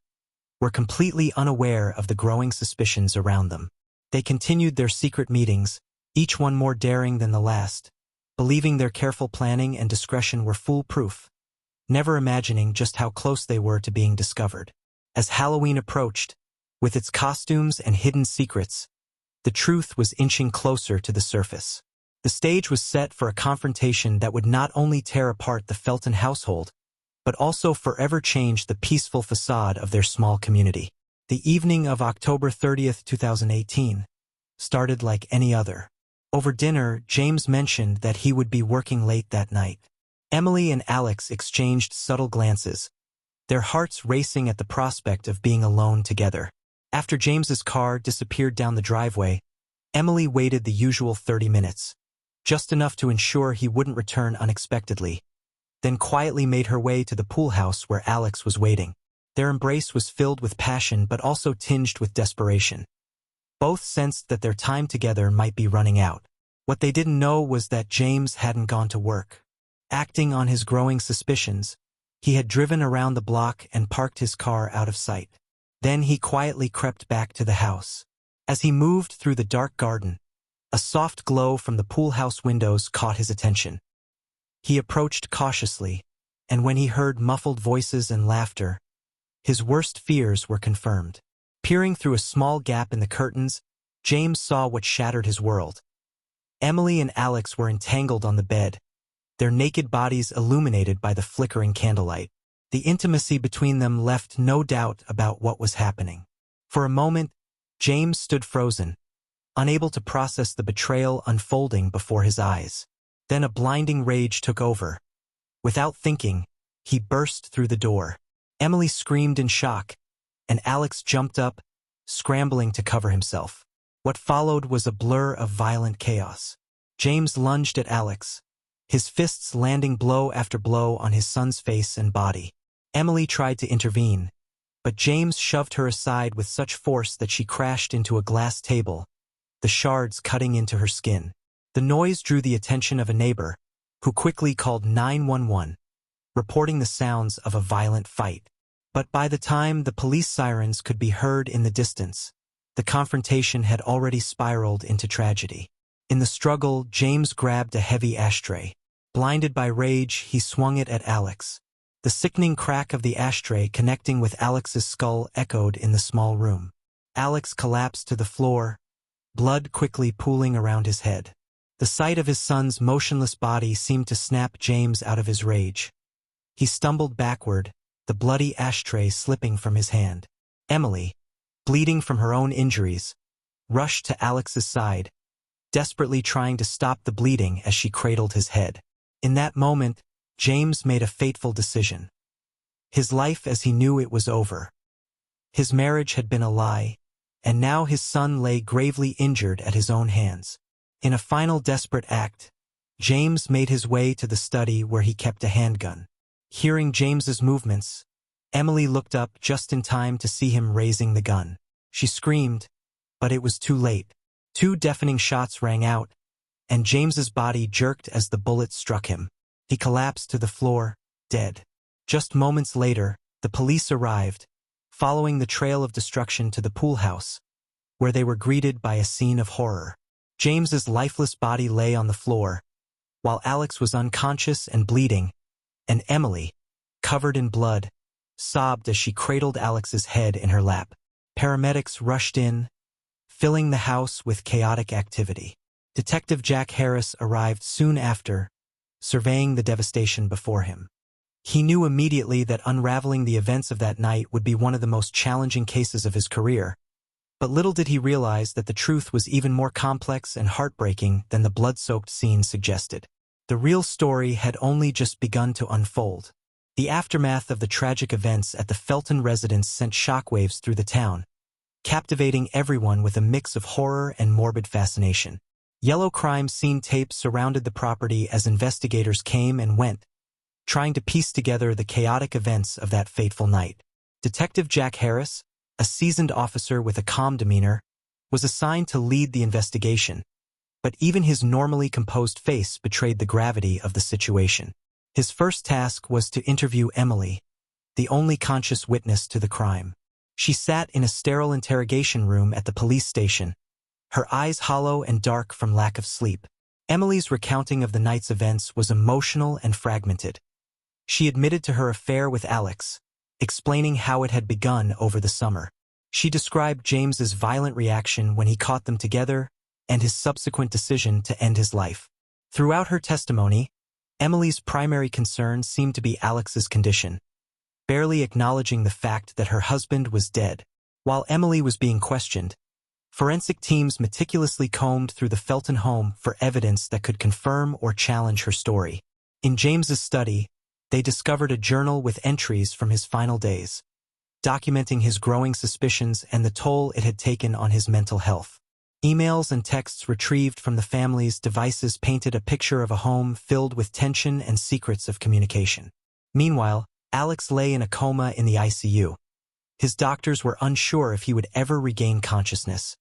were completely unaware of the growing suspicions around them. They continued their secret meetings, each one more daring than the last, believing their careful planning and discretion were foolproof, never imagining just how close they were to being discovered. As Halloween approached, with its costumes and hidden secrets, the truth was inching closer to the surface. The stage was set for a confrontation that would not only tear apart the Felton household, but also forever change the peaceful facade of their small community. The evening of October 30th, 2018, started like any other. Over dinner, James mentioned that he would be working late that night. Emily and Alex exchanged subtle glances, their hearts racing at the prospect of being alone together. After James's car disappeared down the driveway, Emily waited the usual 30 minutes, just enough to ensure he wouldn't return unexpectedly, then quietly made her way to the pool house where Alex was waiting. Their embrace was filled with passion but also tinged with desperation. Both sensed that their time together might be running out. What they didn't know was that James hadn't gone to work. Acting on his growing suspicions, he had driven around the block and parked his car out of sight. Then he quietly crept back to the house. As he moved through the dark garden, a soft glow from the pool house windows caught his attention. He approached cautiously, and when he heard muffled voices and laughter, his worst fears were confirmed. Peering through a small gap in the curtains, James saw what shattered his world. Emily and Alex were entangled on the bed, their naked bodies illuminated by the flickering candlelight. The intimacy between them left no doubt about what was happening. For a moment, James stood frozen, unable to process the betrayal unfolding before his eyes. Then a blinding rage took over. Without thinking, he burst through the door. Emily screamed in shock, and Alex jumped up, scrambling to cover himself. What followed was a blur of violent chaos. James lunged at Alex, his fists landing blow after blow on his son's face and body. Emily tried to intervene, but James shoved her aside with such force that she crashed into a glass table, the shards cutting into her skin. The noise drew the attention of a neighbor, who quickly called 911, reporting the sounds of a violent fight. But by the time the police sirens could be heard in the distance, the confrontation had already spiraled into tragedy. In the struggle, James grabbed a heavy ashtray. Blinded by rage, he swung it at Alex. The sickening crack of the ashtray connecting with Alex's skull echoed in the small room. Alex collapsed to the floor, blood quickly pooling around his head. The sight of his son's motionless body seemed to snap James out of his rage. He stumbled backward, the bloody ashtray slipping from his hand. Emily, bleeding from her own injuries, rushed to Alex's side, desperately trying to stop the bleeding as she cradled his head. In that moment, James made a fateful decision. His life as he knew it was over. His marriage had been a lie, and now his son lay gravely injured at his own hands. In a final desperate act, James made his way to the study where he kept a handgun. Hearing James's movements, Emily looked up just in time to see him raising the gun. She screamed, but it was too late. 2 deafening shots rang out, and James's body jerked as the bullet struck him. He collapsed to the floor, dead. Just moments later, the police arrived, following the trail of destruction to the pool house, where they were greeted by a scene of horror. James's lifeless body lay on the floor, while Alex was unconscious and bleeding, and Emily, covered in blood, sobbed as she cradled Alex's head in her lap. Paramedics rushed in, filling the house with chaotic activity. Detective Jack Harris arrived soon after, surveying the devastation before him. He knew immediately that unraveling the events of that night would be one of the most challenging cases of his career, but little did he realize that the truth was even more complex and heartbreaking than the blood-soaked scene suggested. The real story had only just begun to unfold. The aftermath of the tragic events at the Felton residence sent shockwaves through the town, captivating everyone with a mix of horror and morbid fascination. Yellow crime scene tapes surrounded the property as investigators came and went, trying to piece together the chaotic events of that fateful night. Detective Jack Harris, a seasoned officer with a calm demeanor, was assigned to lead the investigation, but even his normally composed face betrayed the gravity of the situation. His first task was to interview Emily, the only conscious witness to the crime. She sat in a sterile interrogation room at the police station, her eyes hollow and dark from lack of sleep. Emily's recounting of the night's events was emotional and fragmented. She admitted to her affair with Alex, explaining how it had begun over the summer. She described James's violent reaction when he caught them together and his subsequent decision to end his life. Throughout her testimony, Emily's primary concern seemed to be Alex's condition, barely acknowledging the fact that her husband was dead. While Emily was being questioned, forensic teams meticulously combed through the Felton home for evidence that could confirm or challenge her story. In James's study, they discovered a journal with entries from his final days, documenting his growing suspicions and the toll it had taken on his mental health. Emails and texts retrieved from the family's devices painted a picture of a home filled with tension and secrets of communication. Meanwhile, Alex lay in a coma in the ICU. His doctors were unsure if he would ever regain consciousness,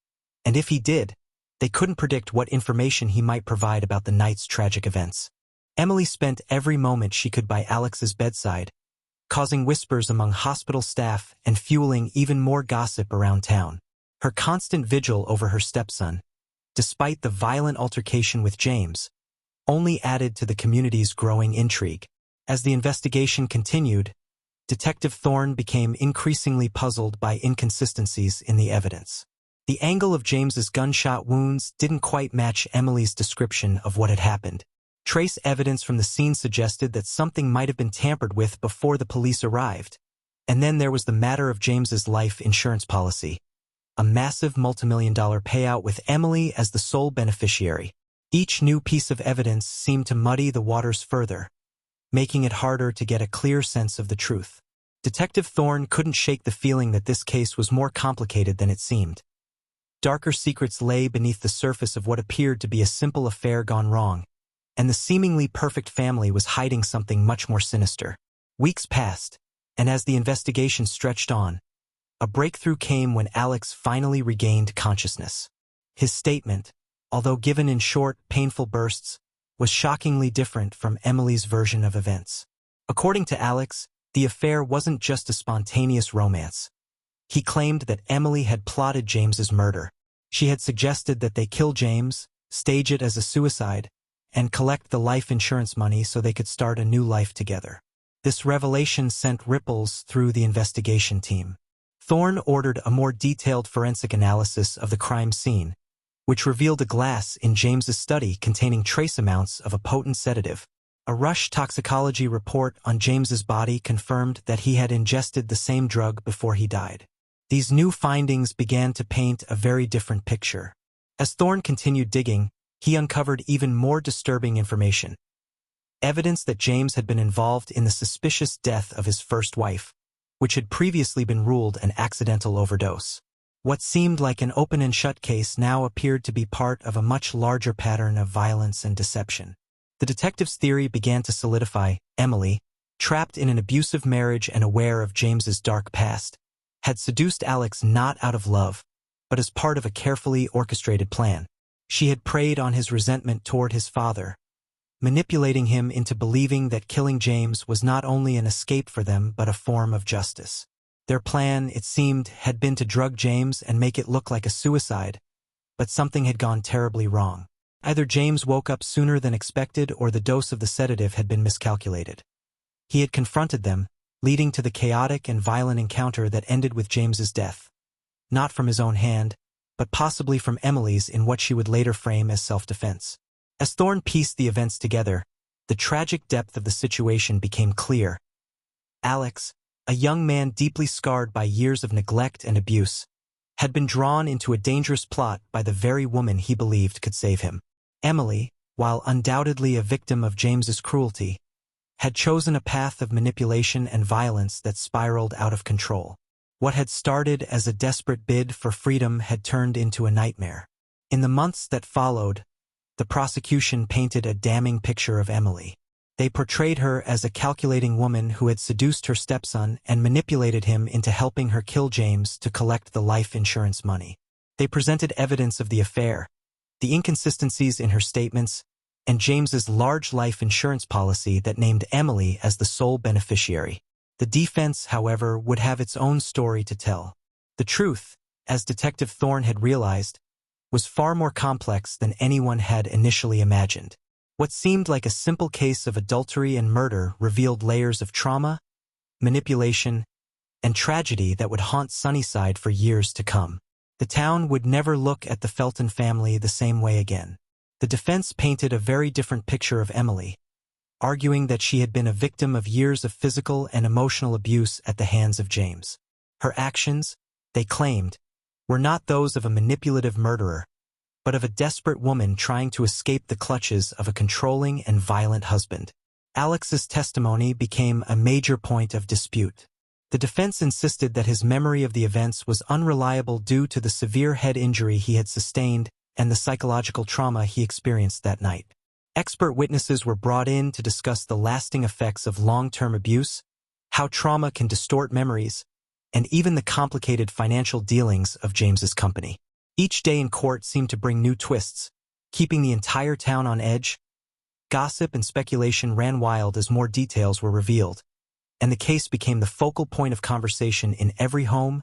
and if he did, they couldn't predict what information he might provide about the night's tragic events. Emily spent every moment she could by Alex's bedside, causing whispers among hospital staff and fueling even more gossip around town. Her constant vigil over her stepson, despite the violent altercation with James, only added to the community's growing intrigue. As the investigation continued, Detective Thorne became increasingly puzzled by inconsistencies in the evidence. The angle of James's gunshot wounds didn't quite match Emily's description of what had happened. Trace evidence from the scene suggested that something might have been tampered with before the police arrived. And then there was the matter of James's life insurance policy, a massive multimillion-dollar payout with Emily as the sole beneficiary. Each new piece of evidence seemed to muddy the waters further, making it harder to get a clear sense of the truth. Detective Thorne couldn't shake the feeling that this case was more complicated than it seemed. Darker secrets lay beneath the surface of what appeared to be a simple affair gone wrong, and the seemingly perfect family was hiding something much more sinister. Weeks passed, and as the investigation stretched on, a breakthrough came when Alex finally regained consciousness. His statement, although given in short, painful bursts, was shockingly different from Emily's version of events. According to Alex, the affair wasn't just a spontaneous romance. He claimed that Emily had plotted James's murder. She had suggested that they kill James, stage it as a suicide, and collect the life insurance money so they could start a new life together. This revelation sent ripples through the investigation team. Thorne ordered a more detailed forensic analysis of the crime scene, which revealed a glass in James's study containing trace amounts of a potent sedative. A rush toxicology report on James's body confirmed that he had ingested the same drug before he died. These new findings began to paint a very different picture. As Thorne continued digging, he uncovered even more disturbing information. Evidence that James had been involved in the suspicious death of his first wife, which had previously been ruled an accidental overdose. What seemed like an open and shut case now appeared to be part of a much larger pattern of violence and deception. The detective's theory began to solidify. Emily, trapped in an abusive marriage and aware of James's dark past, had seduced Alex not out of love, but as part of a carefully orchestrated plan. She had preyed on his resentment toward his father, manipulating him into believing that killing James was not only an escape for them but a form of justice. Their plan, it seemed, had been to drug James and make it look like a suicide, but something had gone terribly wrong. Either James woke up sooner than expected or the dose of the sedative had been miscalculated. He had confronted them, leading to the chaotic and violent encounter that ended with James's death. Not from his own hand, but possibly from Emily's in what she would later frame as self-defense. As Thorne pieced the events together, the tragic depth of the situation became clear. Alex, a young man deeply scarred by years of neglect and abuse, had been drawn into a dangerous plot by the very woman he believed could save him. Emily, while undoubtedly a victim of James's cruelty, had chosen a path of manipulation and violence that spiraled out of control. What had started as a desperate bid for freedom had turned into a nightmare. In the months that followed, the prosecution painted a damning picture of Emily. They portrayed her as a calculating woman who had seduced her stepson and manipulated him into helping her kill James to collect the life insurance money. They presented evidence of the affair, the inconsistencies in her statements, and James's large life insurance policy that named Emily as the sole beneficiary. The defense, however, would have its own story to tell. The truth, as Detective Thorne had realized, was far more complex than anyone had initially imagined. What seemed like a simple case of adultery and murder revealed layers of trauma, manipulation, and tragedy that would haunt Sunnyside for years to come. The town would never look at the Felton family the same way again. The defense painted a very different picture of Emily, arguing that she had been a victim of years of physical and emotional abuse at the hands of James. Her actions, they claimed, were not those of a manipulative murderer, but of a desperate woman trying to escape the clutches of a controlling and violent husband. Alex's testimony became a major point of dispute. The defense insisted that his memory of the events was unreliable due to the severe head injury he had sustained and the psychological trauma he experienced that night. Expert witnesses were brought in to discuss the lasting effects of long-term abuse, how trauma can distort memories, and even the complicated financial dealings of James's company. Each day in court seemed to bring new twists, keeping the entire town on edge. Gossip and speculation ran wild as more details were revealed, and the case became the focal point of conversation in every home,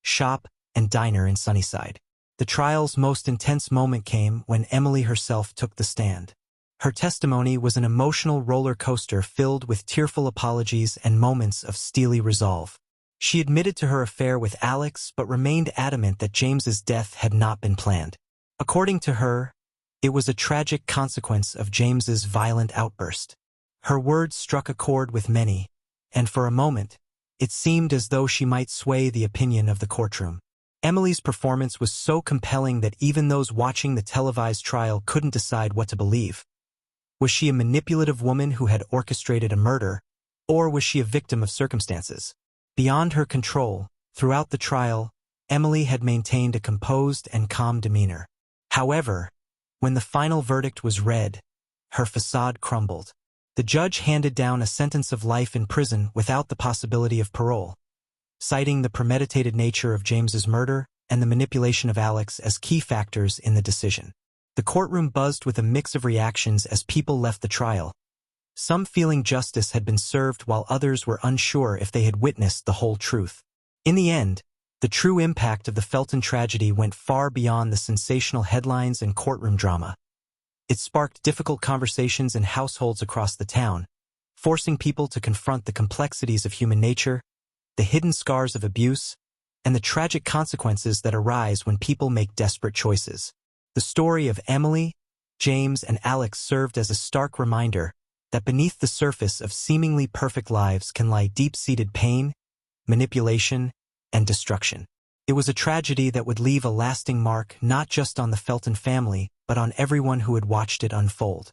shop, and diner in Sunnyside. The trial's most intense moment came when Emily herself took the stand. Her testimony was an emotional roller coaster filled with tearful apologies and moments of steely resolve. She admitted to her affair with Alex but remained adamant that James's death had not been planned. According to her, it was a tragic consequence of James's violent outburst. Her words struck a chord with many, and for a moment, it seemed as though she might sway the opinion of the courtroom. Emily's performance was so compelling that even those watching the televised trial couldn't decide what to believe. Was she a manipulative woman who had orchestrated a murder, or was she a victim of circumstances? Beyond her control, throughout the trial, Emily had maintained a composed and calm demeanor. However, when the final verdict was read, her facade crumbled. The judge handed down a sentence of life in prison without the possibility of parole, citing the premeditated nature of James's murder and the manipulation of Alex as key factors in the decision. The courtroom buzzed with a mix of reactions as people left the trial, some feeling justice had been served while others were unsure if they had witnessed the whole truth. In the end, the true impact of the Felton tragedy went far beyond the sensational headlines and courtroom drama. It sparked difficult conversations in households across the town, forcing people to confront the complexities of human nature, the hidden scars of abuse, and the tragic consequences that arise when people make desperate choices. The story of Emily, James, and Alex served as a stark reminder that beneath the surface of seemingly perfect lives can lie deep-seated pain, manipulation, and destruction. It was a tragedy that would leave a lasting mark not just on the Felton family, but on everyone who had watched it unfold.